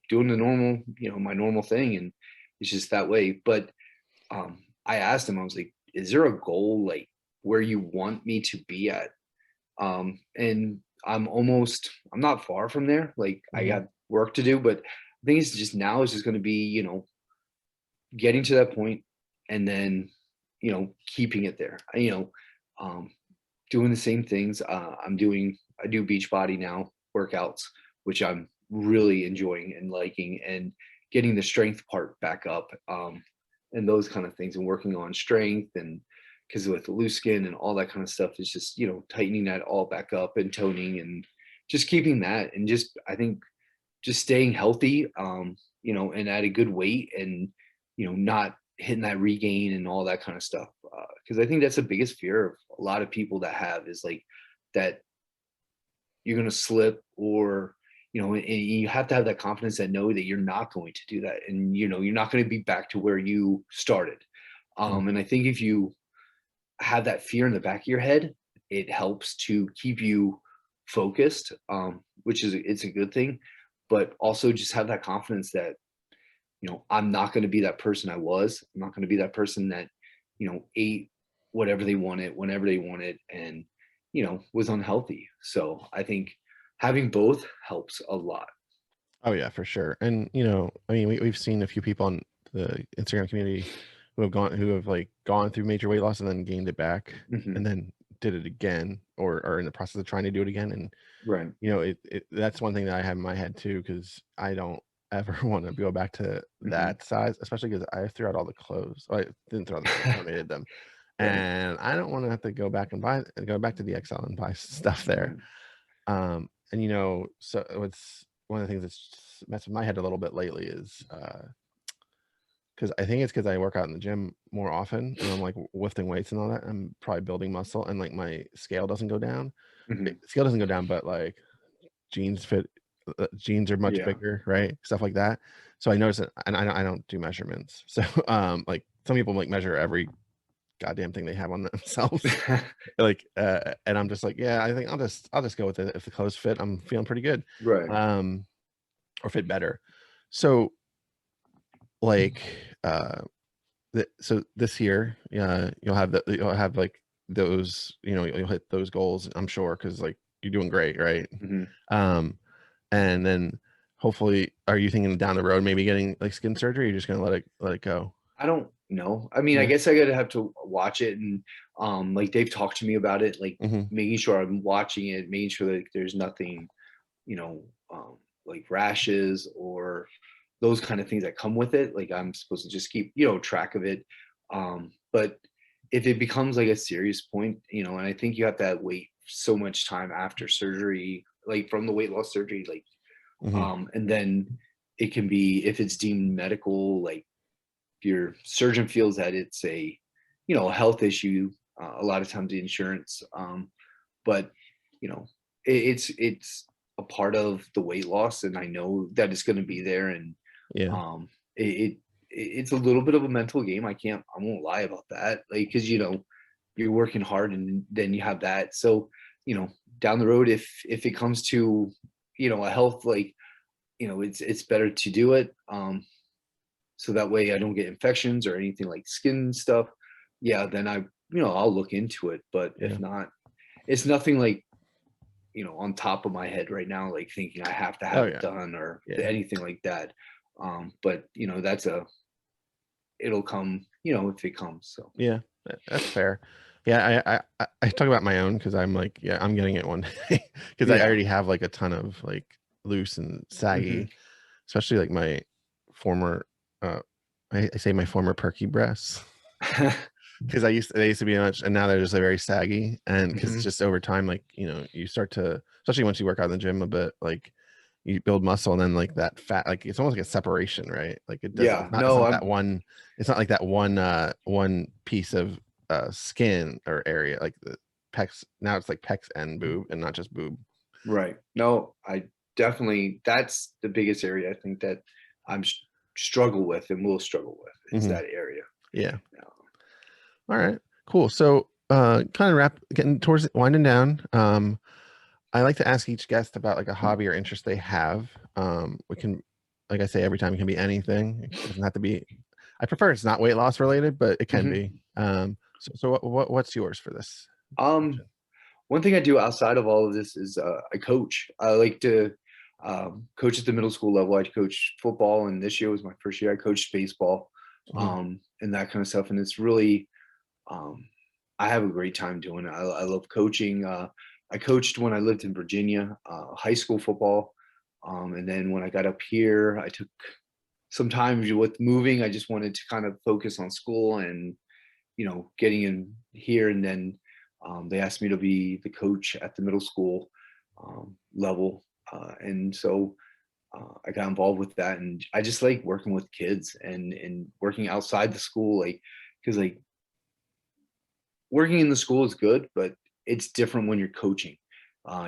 B: doing the normal, my normal thing. And it's just that way. But I asked him, I was like, is there a goal like where you want me to be at? And I'm not far from there. Like I
A: Hmm.
B: got work to do, but I think it's just now is just going to be, getting to that point and then, keeping it there, um, doing the same things. I do beach body now workouts, which I'm really enjoying and liking, and getting the strength part back up, and those kind of things, and working on strength. And because with loose skin and all that kind of stuff, is just, tightening that all back up and toning and just keeping that. And just, I think, just staying healthy, and at a good weight, and, not hitting that regain and all that kind of stuff. Because I think that's the biggest fear of a lot of people that have is like that you're going to slip, or, and you have to have that confidence that know that you're not going to do that. And, you're not going to be back to where you started. And I think if you have that fear in the back of your head, it helps to keep you focused, which is it's a good thing. But also just have that confidence that, I'm not going to be that person I was. I'm not going to be that person that, ate whatever they wanted, whenever they wanted, and, was unhealthy. So I think having both helps a lot.
A: Oh yeah, for sure. And I mean, we've seen a few people on the Instagram community who have like gone through major weight loss and then gained it back
B: Hmm.
A: and then did it again, or are in the process of trying to do it again. And
B: Right.
A: that's one thing that I have in my head too, because I don't ever want to go back to
B: Hmm.
A: that size, especially because I threw out all the clothes. I didn't throw out the clothes, I donated them,
B: Right.
A: and I don't want to have to go back to the XL and buy stuff there.
B: Right.
A: And so it's one of the things that's messed with my head a little bit lately is because I think it's because I work out in the gym more often, and I'm like lifting weights and all that. I'm probably building muscle, and like my scale doesn't go down.
B: Hmm.
A: Scale doesn't go down, but like jeans fit. Jeans are much
B: Yeah.
A: bigger, right? Stuff like that. So I notice it, and I don't do measurements. So like some people like measure every goddamn thing they have on themselves. Like, and I'm just like, yeah, I think I'll just go with it. If the clothes fit, I'm feeling pretty good.
B: Right.
A: Or fit better. So like, so this year, you'll have like those, you'll hit those goals, I'm sure, because like you're doing great, right?
B: Mhm.
A: And then hopefully, are you thinking down the road maybe getting like skin surgery, or you're just gonna let it go?
B: I don't know. I mean, I
A: Yeah.
B: guess I gotta have to watch it, and like they've talked to me about it, like
A: Hmm.
B: making sure I'm watching it, making sure that there's nothing, you know, like rashes or those kind of things that come with it. Like I'm supposed to just keep, track of it. But if it becomes like a serious point, and I think you have to wait so much time after surgery, like from the weight loss surgery, like,
A: Hmm.
B: and then it can be, if it's deemed medical, like if your surgeon feels that it's a health issue, a lot of times the insurance, but you know, it's a part of the weight loss, and I know that it's going to be there, and
A: Yeah.
B: um, it's a little bit of a mental game. I won't lie about that, like because you're working hard, and then you have that. So you know, down the road, if it comes to a health, like it's better to do it. So that way I don't get infections or anything like skin stuff. Yeah, then I'll look into it. But
A: Yeah.
B: if not, it's nothing like on top of my head right now, like thinking I have to
A: Oh
B: have it
A: yeah.
B: done or
A: Yeah.
B: anything like that. But it'll come, if it comes. So
A: Yeah. That's fair. Yeah. I talk about my own because I'm like, yeah, I'm getting it one day because I
B: yeah.
A: already have like a ton of like loose and
B: Hmm.
A: saggy, especially like my former, uh, I say my former perky breasts. Because they used to be much, and now they're just like very saggy, and because
B: Hmm.
A: just over time, like you start to, especially once you work out in the gym a bit, like you build muscle, and then like that fat, like it's almost like a separation, right? Like it does,
B: Yeah.
A: it's
B: No,
A: not that one, it's not like that one piece of skin or area, like the pecs. Now it's like pecs and boob, and not just boob.
B: right. No, I definitely, that's the biggest area I think that I'm struggle with and will struggle with is
A: Hmm.
B: that area.
A: Yeah.
B: Yeah.
A: All right. Cool. So, kind of getting towards winding down. I like to ask each guest about like a hobby or interest they have. We can, like I say, every time it can be anything. It doesn't have to be. I prefer it's not weight loss related, but it can
B: Mhm.
A: be. So what's yours for this
B: Um,
A: question?
B: One thing I do outside of all of this is I coach. I like to coach at the middle school level. I coach football, and this year was my first year. I coached baseball,
A: Hmm.
B: and that kind of stuff. And it's really, um, I have a great time doing it. I love coaching. I coached when I lived in Virginia, high school football, and then when I got up here, I took some time with moving. I just wanted to kind of focus on school and getting in here, and then they asked me to be the coach at the middle school level, and so I got involved with that, and I just like working with kids and working outside the school, like because like working in the school is good, but it's different when you're coaching.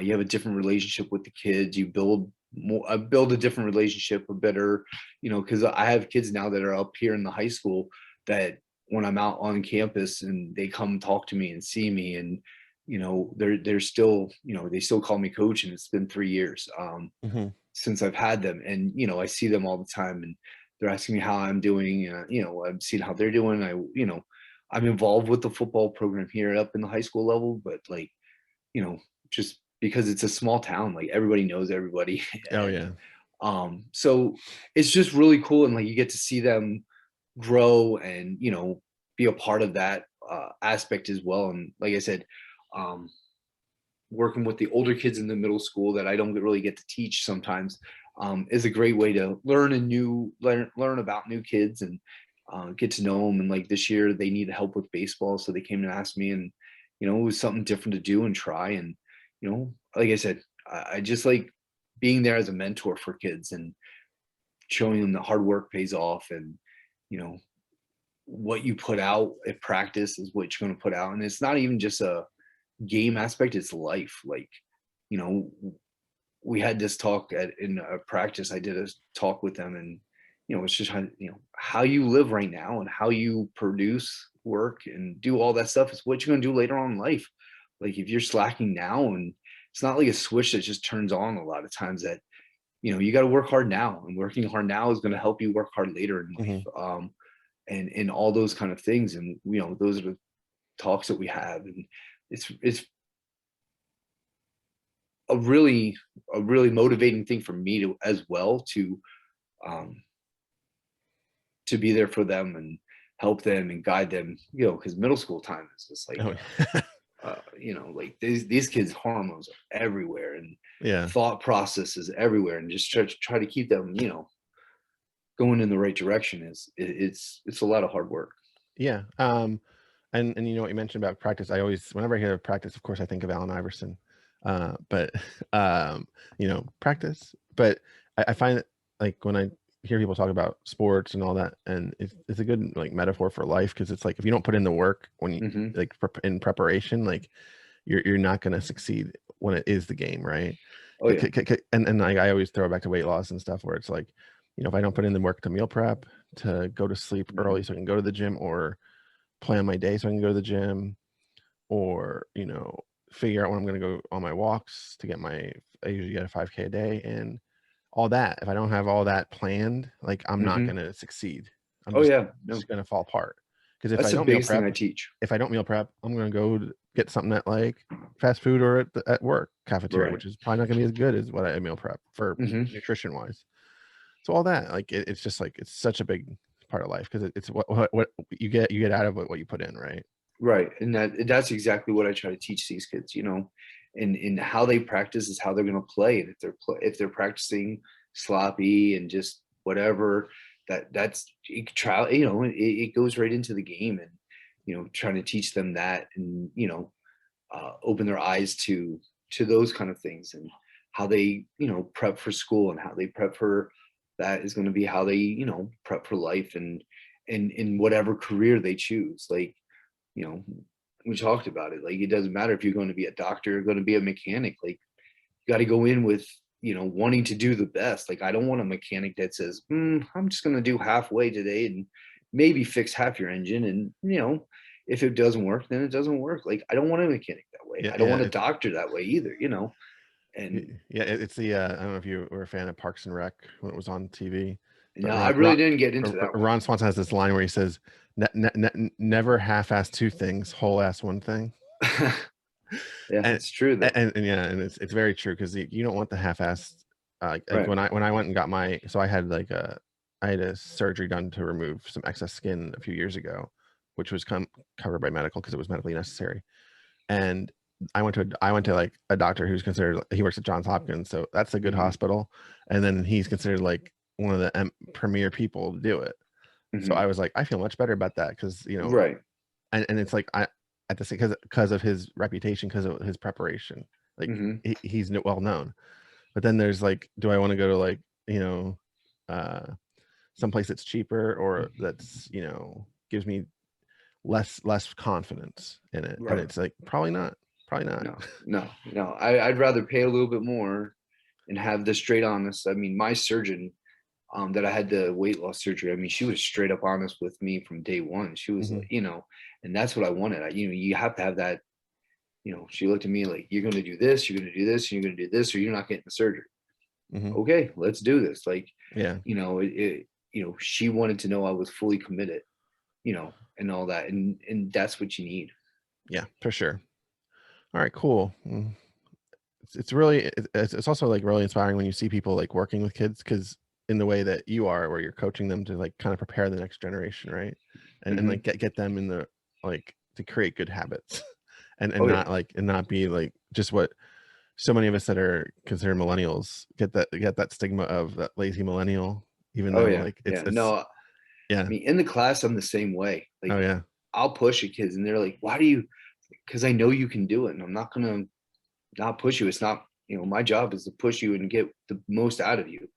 B: You have a different relationship with the kids. You build more, build a different relationship, a better, because I have kids now that are up here in the high school that when I'm out on campus and they come talk to me and see me, and they're still, they still call me coach, and it's been 3 years
A: Hmm.
B: since I've had them, and I see them all the time, and they're asking me how I'm doing. I'm seeing how they're doing. I'm involved with the football program here up in the high school level, but like, you know, just because it's a small town, like everybody knows everybody.
A: Oh
B: And
A: yeah.
B: so it's just really cool. And like you get to see them grow and, be a part of that aspect as well. And like I said, um, working with the older kids in the middle school that I don't really get to teach sometimes is a great way to learn about new kids and get to know them. And like this year, they needed help with baseball, so they came and asked me, and it was something different to do and try. And like I said, I just like being there as a mentor for kids and showing them that hard work pays off, and you know what you put out at practice is what you're going to put out, and it's not even just a game aspect, it's life. Like you know we had this talk in a practice. I did a talk with them, and it's just how you live right now and how you produce work and do all that stuff is what you're going to do later on in life. Like if you're slacking now, and it's not like a switch that just turns on a lot of times, that you got to work hard now, and working hard now is going to help you work hard later in life.
A: Mhm.
B: And all those kind of things, and those are the talks that we have, and it's a really motivating thing for me to as well um be there for them and help them and guide them, because middle school time is just like,
A: Oh,
B: like these kids' hormones are everywhere, and
A: yeah.
B: thought processes everywhere, and just try to keep them, going in the right direction it's a lot of hard work.
A: Yeah. And you know what you mentioned about practice. I always, whenever I hear of practice, of course, I think of Allen Iverson. But practice. But I find that, like, when I hear people talk about sports and all that, and it's a good like metaphor for life, because it's like if you don't put in the work when you
B: Hmm.
A: like in preparation, like you're not going to succeed when it is the game, right?
B: Oh yeah.
A: And I always throw it back to weight loss and stuff, where it's like, if I don't put in the work to meal prep, to go to sleep early
B: Hmm.
A: so I can go to the gym, or plan my day so I can go to the gym, or figure out when I'm going to go on my walks to get I usually get a 5K a day, and all that. If I don't have all that planned, like, I'm not
B: Hmm.
A: going to succeed. I'm
B: Oh
A: just
B: yeah, no,
A: going to fall apart. Because
B: that's the biggest thing I teach.
A: if I don't meal prep, I'm going to go get something at like fast food or at work cafeteria,
B: Right.
A: which is probably not going to be as good as what I meal prep for
B: Hmm.
A: nutrition wise. So all that, like, it's just like, it's such a big part of life, because it's what you get out of what you put in, right?
B: Right, and that's exactly what I try to teach these kids, and how they practice is how they're going to play. And if they're practicing sloppy and just whatever, that's you could try, it goes right into the game, and trying to teach them that, and open their eyes to those kind of things, and how they prep for school, and how they prep for that is going to be how they prep for life, and in whatever career they choose. Like, you know, we talked about it. Like, it doesn't matter if you're going to be a doctor or going to be a mechanic. Like, you got to go in with, wanting to do the best. Like, I don't want a mechanic that says, I'm just going to do halfway today and maybe fix half your engine. And, if it doesn't work, then it doesn't work. Like, I don't want a mechanic that way.
A: Yeah,
B: I don't
A: yeah.
B: want a doctor that way either, and
A: Yeah, it's the I don't know if you were a fan of Parks and Rec when it was on TV, but
B: no, I really didn't get into that one.
A: Ron Swanson has this line where he says, Never half-ass two things, whole-ass one thing."
B: Yeah,
A: And
B: it's true though.
A: and yeah, and it's very true, because you don't want the half-assed. Like
B: Right.
A: when I went and got so I had a surgery done to remove some excess skin a few years ago, which was covered by medical because it was medically necessary. And I went to like a doctor who's considered, he works at Johns Hopkins, so that's a good
B: Hmm.
A: hospital, and then he's considered like one of the premier people to do it. So
B: Hmm.
A: I was like, I feel much better about that, because
B: Right.
A: and it's like, I at the same, because of his reputation, because of his preparation, like,
B: Hmm.
A: he's well known. But then there's like, do I want to go to like, uh someplace that's cheaper, or that's, gives me less confidence in it? And
B: Right.
A: it's like, probably not. Probably not.
B: No, no, no. I'd rather pay a little bit more and have the straight honest. I mean, my surgeon, that I had the weight loss surgery, I mean, she was straight up honest with me from day one. She was like,
A: Hmm.
B: and that's what I wanted. You have to have that. She looked at me like, you're going to do this, you're going to do this, you're going to do this, or you're not getting the surgery.
A: Hmm.
B: Okay, let's do this. Like,
A: Yeah.
B: she wanted to know I was fully committed, and all that, and that's what you need.
A: Yeah, for sure. All right, cool. It's really, it's also like really inspiring when you see people like working with kids, because in the way that you are, where you're coaching them to like kind of prepare the next generation, right? And like
B: Hmm.
A: get them in the, like, to create good habits,
B: Oh
A: and
B: yeah.
A: not like, and not be like just what so many of us that are considered millennials get that stigma of that lazy millennial, even
B: Oh
A: though
B: yeah.
A: like
B: Yeah.
A: it's
B: No, I
A: yeah.
B: mean, in the class, I'm the same way.
A: Oh
B: Like,
A: yeah.
B: I'll push at kids, and they're like, "Why do you?" Because I know you can do it, and I'm not gonna not push you. It's not, my job is to push you and get the most out of you.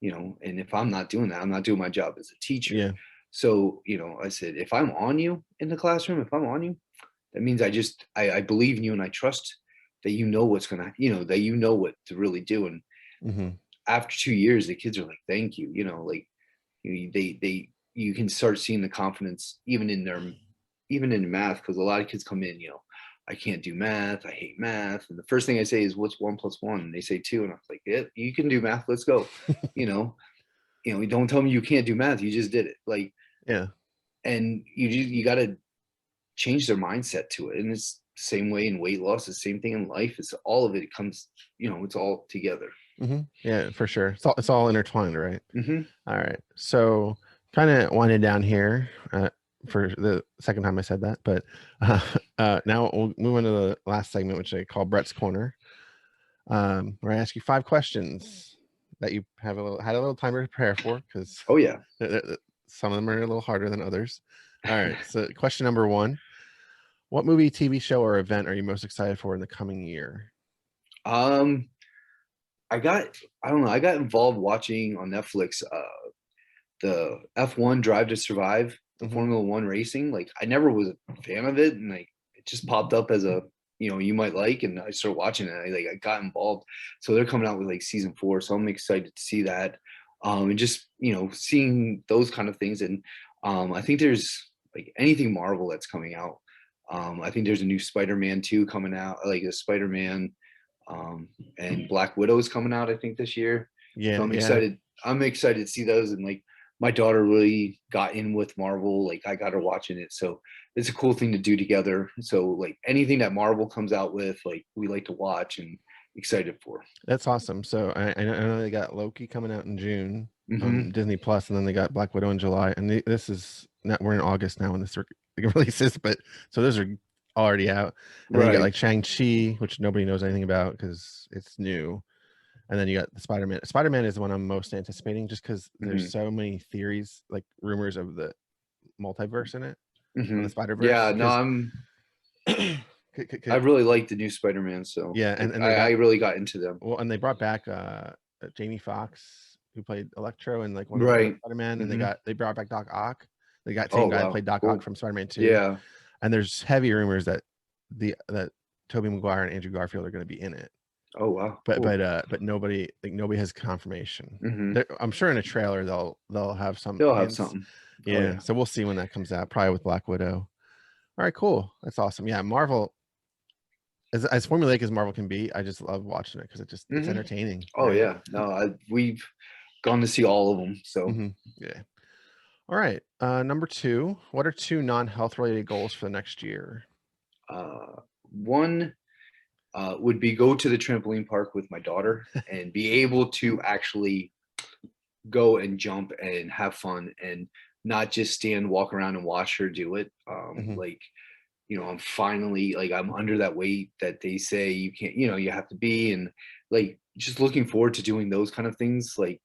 B: And if I'm not doing that, I'm not doing my job as a teacher.
A: Yeah.
B: So, I said, if I'm on you in the classroom, if I'm on you, that means I believe in you, and I trust that what's gonna, that what to really do. And
A: Hmm.
B: after 2 years, the kids are like, thank you, like, you can start seeing the confidence even in math, because a lot of kids come in, I can't do math, I hate math, and the first thing I say is, what's 1 + 1? And they say 2, and I was like, yeah, you can do math, let's go. Don't tell me you can't do math, you just did it. Like,
A: Yeah.
B: and you got to change their mindset to it. And it's the same way in weight loss, the same thing in life. It's all of it. It comes, it's all together.
A: Yeah, for sure. It's all intertwined, right?
B: Mm-hmm.
A: All right. So kind of winding down here for the second time I said that, but now we'll move into the last segment, which I call Brett's Corner, where I ask you 5 questions that you had a little time to prepare for, because
B: Oh yeah,
A: some of them are a little harder than others. All right. So question number 1: what movie, TV show, or event are you most excited for in the coming year?
B: I don't know. I got involved watching on Netflix the F1 Drive to Survive, the Formula One racing. Like, I never was a fan of it, and like it just popped up as a you might like, and I started watching it. I got involved. So they're coming out with like season 4, so I'm excited to see that. And just seeing those kind of things, and I think there's like anything Marvel that's coming out. I think there's a new Spider-Man 2 coming out, like a Spider-Man, and Black Widow is coming out, I think, this year.
A: Yeah.
B: So I'm excited. I'm excited to see those. And like, my daughter really got in with Marvel. Like, I got her watching it. So it's a cool thing to do together. So like anything that Marvel comes out with, like, we like to watch and excited for.
A: That's awesome. So I know they got Loki coming out in June
B: Mm-hmm.
A: on Disney Plus, and then they got Black Widow in July. And this is not, we're in August now when this releases, but so those are already out. And then you got like Shang-Chi, which nobody knows anything about because it's new. And then you got the Spider-Man. Spider-Man is the one I'm most anticipating, just because there's so many theories, like rumors of the multiverse in it, of the Spider-Verse.
B: Yeah, no, I really like the new Spider-Man, so
A: yeah, and
B: I really got into them.
A: Well, and they brought back Jamie Foxx, who played Electro in like one of the Spider-Man, and they brought back Doc Ock. They got same guy who played Doc Ock from Spider-Man 2.
B: Yeah,
A: and there's heavy rumors that Tobey Maguire and Andrew Garfield are going to be in it.
B: Oh wow!
A: But nobody has confirmation. I'm sure in a trailer they'll have some.
B: They'll have something.
A: Yeah, so we'll see when that comes out. Probably with Black Widow. All right, cool. That's awesome. Yeah, Marvel. As formulaic as Marvel can be, I just love watching it because it's entertaining.
B: Oh right? Yeah, no, we've gone to see all of them. So
A: yeah. All right. Number 2. What are 2 non-health related goals for the next year?
B: One would be go to the trampoline park with my daughter and be able to actually go and jump and have fun and not just walk around and watch her do it. Like, I'm finally, like, I'm under that weight that they say you can't, you have to be, and like just looking forward to doing those kind of things, like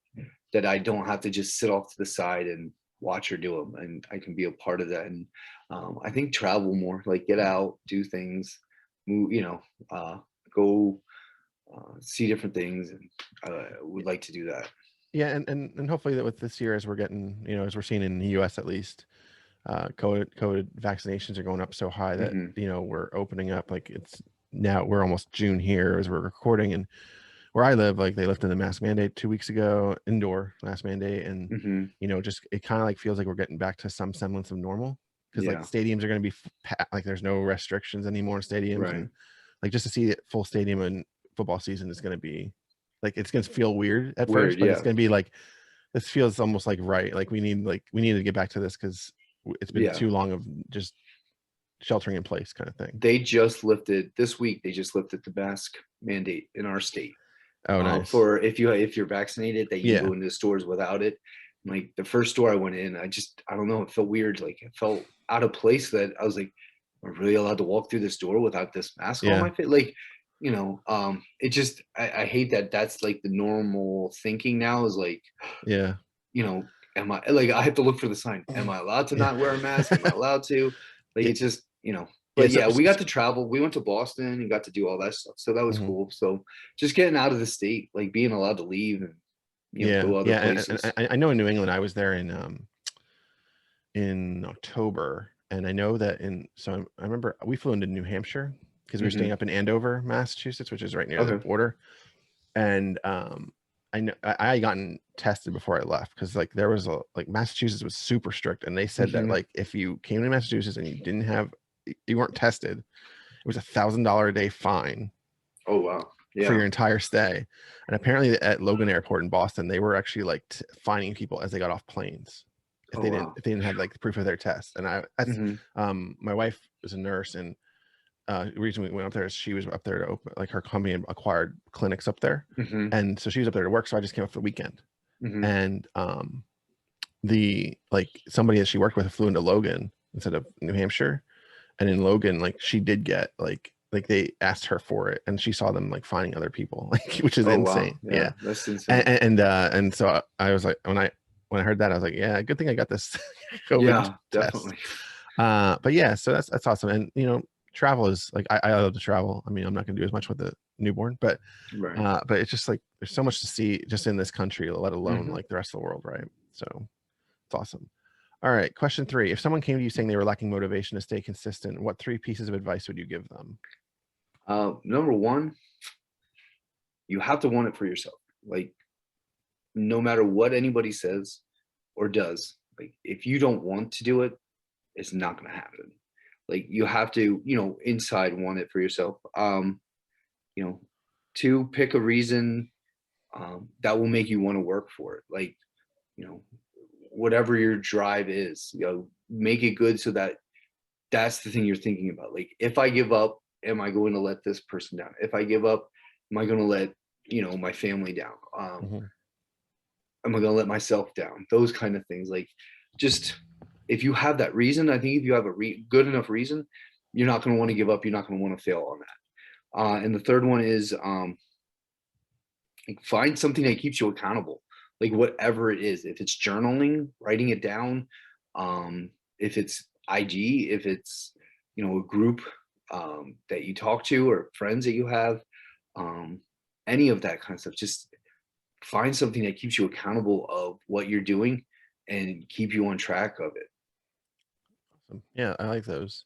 B: that I don't have to just sit off to the side and watch her do them, and I can be a part of that. And I think travel more, like get out, do things, move, go see different things, and would like to do that.
A: Yeah, and hopefully that with this year, as we're getting, as we're seeing in the US at least, COVID vaccinations are going up so high that we're opening up. Like, it's now we're almost June here as we're recording, and where I live, like, they lifted the mask mandate 2 weeks ago, indoor mask mandate, and just it kind of like feels like we're getting back to some semblance of normal, because like stadiums are going to be like there's no restrictions anymore in stadiums, and like just to see it full stadium in football season is going to be like, it's going to feel weird at first, but it's going to be like, this feels almost like right. Like we need to get back to this because it's been too long of just sheltering in place kind of thing.
B: They just lifted this week. They just lifted the mask mandate in our state.
A: Oh, nice.
B: For if you're vaccinated, that you can go into the stores without it. Like the first store I went in, I don't know, it felt weird. Like it felt out of place that I was like, am I really allowed to walk through this door without this mask on my face? Like, it just, I hate that that's like the normal thinking now, is like, am I, like, I have to look for the sign. Am I allowed to not wear a mask? Am I allowed to? Like, it's just, but we got to travel. We went to Boston and got to do all that stuff. So that was cool. So just getting out of the state, like being allowed to leave and, go other places.
A: And I know in New England, I was there in October, and I know that I remember we flew into New Hampshire because we were staying up in Andover, Massachusetts, which is right near the border. And I know I gotten tested before I left, because like there was like Massachusetts was super strict, and they said that like if you came to Massachusetts and you weren't tested, it was $1,000 a day fine.
B: Oh wow.
A: For
B: Yeah.
A: your entire stay. And apparently at Logan Airport in Boston, they were actually like fining people as they got off planes if they didn't have like the proof of their test. And my wife was a nurse, and the reason we went up there is she was up there to open, like her company acquired clinics up there, and so she was up there to work. So I just came up for the weekend, and somebody that she worked with flew into Logan instead of New Hampshire, and in Logan, like she did get like they asked her for it, and she saw them like finding other people, like, which is insane.
B: Wow.
A: Yeah,
B: that's insane.
A: And so I was like, when I heard that, I was like, yeah, good thing I got this COVID test.
B: Definitely.
A: But yeah, so that's awesome. And travel is like, I love to travel. I mean, I'm not gonna do as much with the newborn, but but it's just like there's so much to see just in this country, let alone like the rest of the world, right? So it's awesome. All right, question 3. If someone came to you saying they were lacking motivation to stay consistent, what 3 pieces of advice would you give them?
B: Number 1, you have to want it for yourself. Like, no matter what anybody says or does, like if you don't want to do it, it's not going to happen. Like you have to, inside want it for yourself. 2, pick a reason that will make you want to work for it. Like, whatever your drive is, make it good so that that's the thing you're thinking about. Like, if I give up, am I going to let this person down? If I give up, am I going to let, my family down? Am I going to let myself down? Those kind of things. Like, just if you have that reason, I think if you have a good enough reason, you're not going to want to give up. You're not going to want to fail on that. And the third one is like, find something that keeps you accountable. Like whatever it is, if it's journaling, writing it down, if it's IG, if it's, a group that you talk to or friends that you have, any of that kind of stuff, just find something that keeps you accountable of what you're doing and keep you on track of it.
A: Awesome. Yeah, I like those.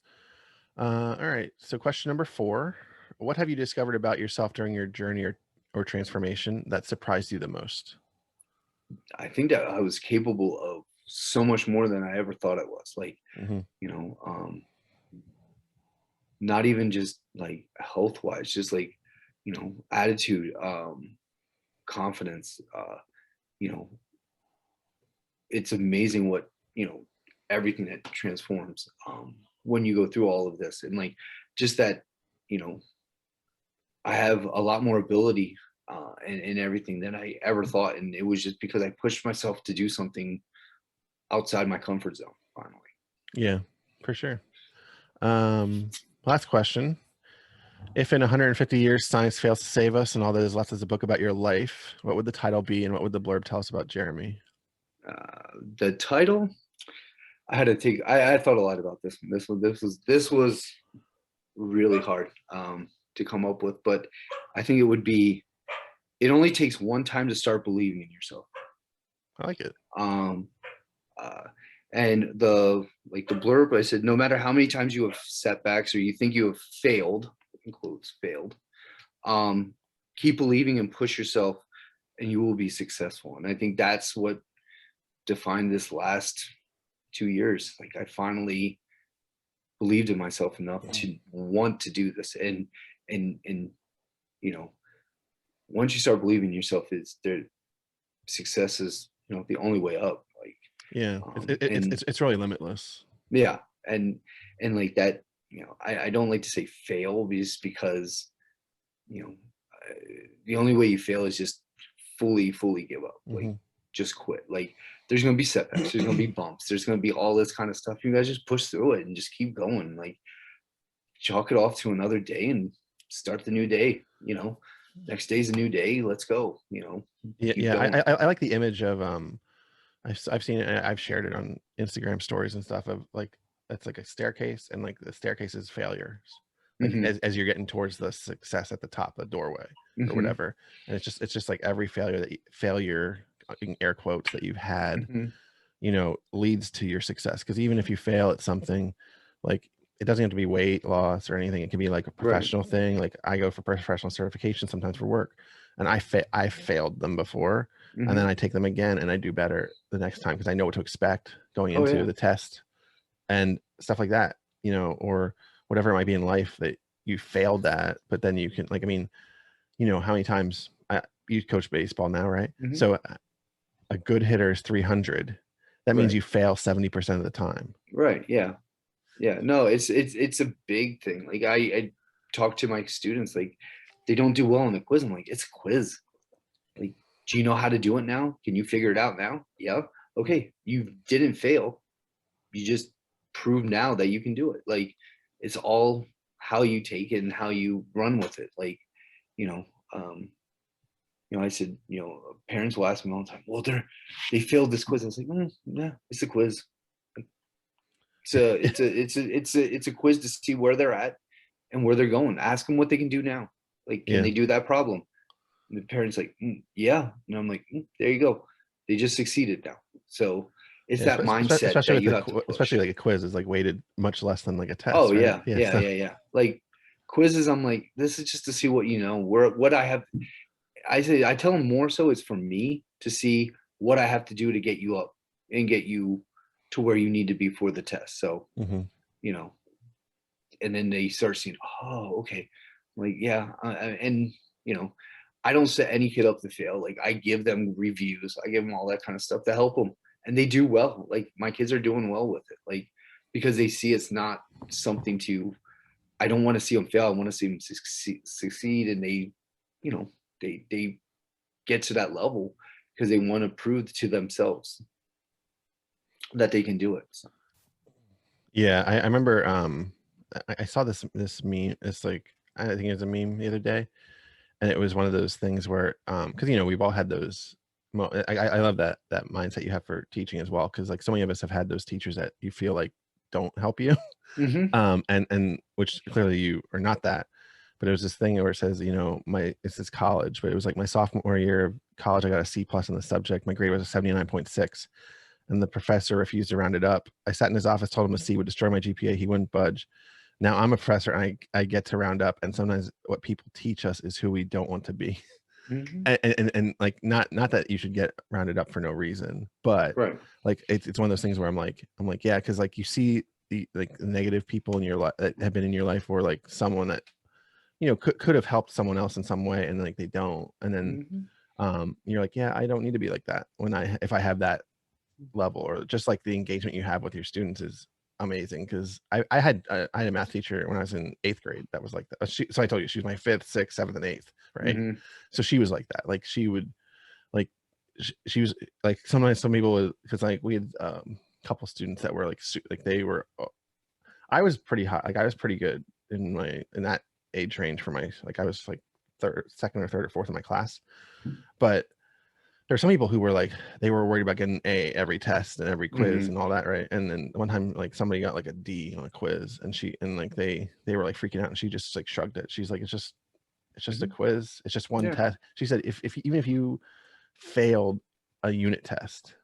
A: All right. So question number 4, what have you discovered about yourself during your journey or transformation that surprised you the most?
B: I think that I was capable of so much more than I ever thought I was. Like, not even just like health wise, just like, attitude, confidence, it's amazing what, everything that transforms when you go through all of this. And like, just that, I have a lot more ability in everything than I ever thought. And it was just because I pushed myself to do something outside my comfort zone finally.
A: Yeah, for sure. Last question. If in 150 years science fails to save us and all that is left is a book about your life, what would the title be, and what would the blurb tell us about Jeremy?
B: The title, I had to take, I thought a lot about this one. This was really hard to come up with, but I think it would be, it only takes one time to start believing in yourself.
A: I like it.
B: And the blurb, I said, no matter how many times you have setbacks or you think you have failed, includes failed, keep believing and push yourself and you will be successful. And I think that's what defined this last 2 years. Like, I finally believed in myself enough to want to do this. And once you start believing in yourself, success is, the only way up. Like,
A: yeah, it's really limitless.
B: Yeah. And like that, I don't like to say fail, just because, the only way you fail is just fully give up. Like, just quit. Like, there's going to be setbacks, there's going to be bumps, there's going to be all this kind of stuff. You guys just push through it and just keep going. Like, chalk it off to another day and start the new day. Next day's a new day. Let's go.
A: Yeah. I like the image of I've seen it. I've shared it on Instagram stories and stuff of like, it's like a staircase, and like the staircase is failures, like as you're getting towards the success at the top of the doorway or whatever. And it's just like every failure in air quotes that you've had, leads to your success. Because even if you fail at something, like, it doesn't have to be weight loss or anything. It can be like a professional thing. Like, I go for professional certification sometimes for work, and I failed them before, and then I take them again and I do better the next time because I know what to expect going
B: Oh,
A: into
B: yeah.
A: the test and stuff like that, you know, or whatever it might be in life that you failed at, but then you can, like, I mean, you know, how many times you coach baseball now, right? So a good hitter is 300. That means
B: Right.
A: you fail 70% of the time.
B: Right. Yeah. Yeah. No, it's a big thing. Like I talk to my students, like they don't do well on the quiz. I'm like, it's a quiz. Like, do you know how to do it now? Can you figure it out now? Yeah. Okay. You didn't fail. You just prove now that you can do it. Like, it's all how you take it and how you run with it. Like, you know, um, I said, parents will ask me all the time, well, they failed this quiz. I was like, yeah, it's a quiz. It's a quiz to see where they're at and where they're going. Ask them what they can do now. Like, can
A: Yeah.
B: they do that problem? And the parents like, yeah. And I'm like, there you go. They just succeeded now. So it's that mindset
A: especially
B: that
A: with
B: you have to
A: especially
B: push.
A: like a quiz is like weighted much less than like a
B: Oh
A: test, right?
B: yeah,
A: Yeah.
B: yeah,
A: So
B: yeah, yeah. Like quizzes, I'm like, this is just to see what you know, where what I have. I tell them more so it's for me to see what I have to do to get you up and get you to where you need to be for the test. So,
A: mhm.
B: you know, and then they start seeing, oh, okay, like yeah, and you know, I don't set any kid up to fail. Like I give them reviews, I give them all that kind of stuff to help them, and they do well. Like my kids are doing well with it, like because they see it's not something to. I don't want to see them fail. I want to see them succeed, and they, you know, they get to that level because they want to prove to themselves that they can do it. So.
A: Yeah, I remember I saw this meme. It's like I think it was a meme the other day, and it was one of those things where because you know we've all had those I love that mindset you have for teaching as well, because like so many of us have had those teachers that you feel like don't help you.
B: Mm-hmm.
A: And which clearly you are not that, but it was this thing where it says, you know, it's this college, but it was like my sophomore year of college, I got a C plus in the subject. My grade was a 79.6, and the professor refused to round it up. I sat in his office, told him a C would destroy my GPA. He wouldn't budge. Now I'm a professor and I get to round up, and sometimes what people teach us is who we don't want to be.
B: Mm-hmm.
A: And like not that you should get rounded up for no reason, but
B: Right.
A: like it's one of those things where I'm like yeah, because like you see the like negative people in your life that have been in your life, or like someone that you know could have helped someone else in some way, and like they don't, and then
B: Mm-hmm.
A: you're like, yeah, I don't need to be like that when if I have that level, or just like the engagement you have with your students is amazing. Because I had a math teacher when I was in 8th grade that was like that. So I told you she was my 5th, 6th, 7th, and 8th, right?
B: Mm-hmm.
A: So she was like that. Like she would like she was like sometimes some people would, because like we had a couple students that were like like they were I was pretty high, like I was pretty good in that age range for my, like I was like second or third or fourth in my class, but there are some people who were like they were worried about getting an A every test and every quiz
B: Mm-hmm.
A: and all that, right? And then one time like somebody got like a D on a quiz, and like they were like freaking out, and she just like shrugged it. She's like, it's just a
B: Mm-hmm.
A: quiz, it's just one
B: Yeah.
A: test. She said if even if you failed a unit test,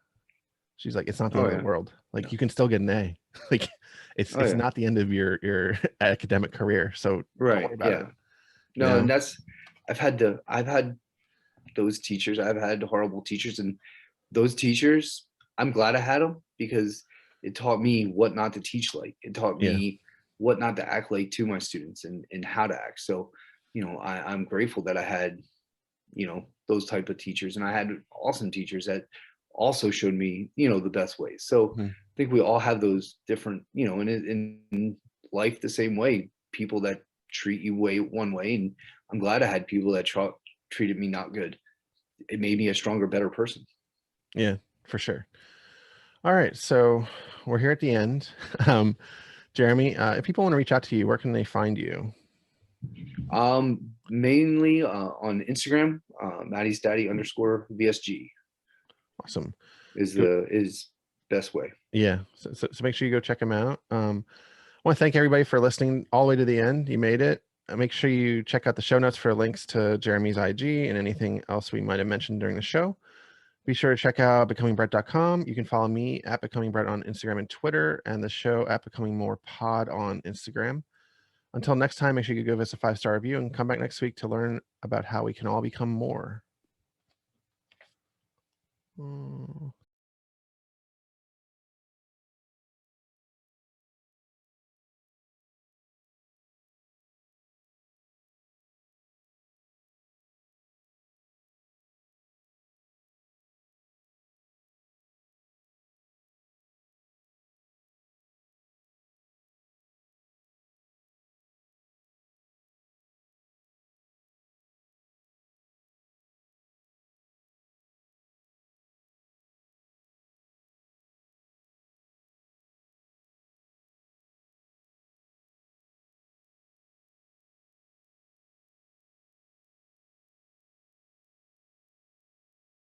A: she's like, it's not the
B: Oh
A: end of the
B: yeah.
A: world. Like
B: No.
A: you can still get an A. Like
B: Oh
A: it's
B: yeah.
A: not the end of your academic career. So don't
B: Right.
A: worry about it.
B: Yeah.
A: You
B: No, and
A: know?
B: that's I've had those teachers. I've had horrible teachers, and those teachers, I'm glad I had them because it taught me what not to teach like. It taught
A: Yeah.
B: me what not to act like to my students and how to act. So, I'm grateful that I had, those type of teachers, and I had awesome teachers that also showed me, the best ways. So
A: Mhm.
B: I think we all have those different, in life the same way, people that treat you one way. And I'm glad I had people that treated me not good. It made me a stronger, better person.
A: Yeah, for sure. All right. So we're here at the end. Um, Jeremy, if people want to reach out to you, where can they find you?
B: Mainly on Instagram, Maddie's Daddy underscore VSG
A: Awesome.
B: is best way.
A: Yeah. So make sure you go check them out. I want to thank everybody for listening all the way to the end. You made it. Make sure you check out the show notes for links to Jeremy's IG and anything else we might have mentioned during the show. Be sure to check out becomingbrett.com. You can follow me at becomingbrett on Instagram and Twitter, and the show at Becoming More Pod on Instagram. Until next time, make sure you give us a 5-star review and come back next week to learn about how we can all become more. Oh,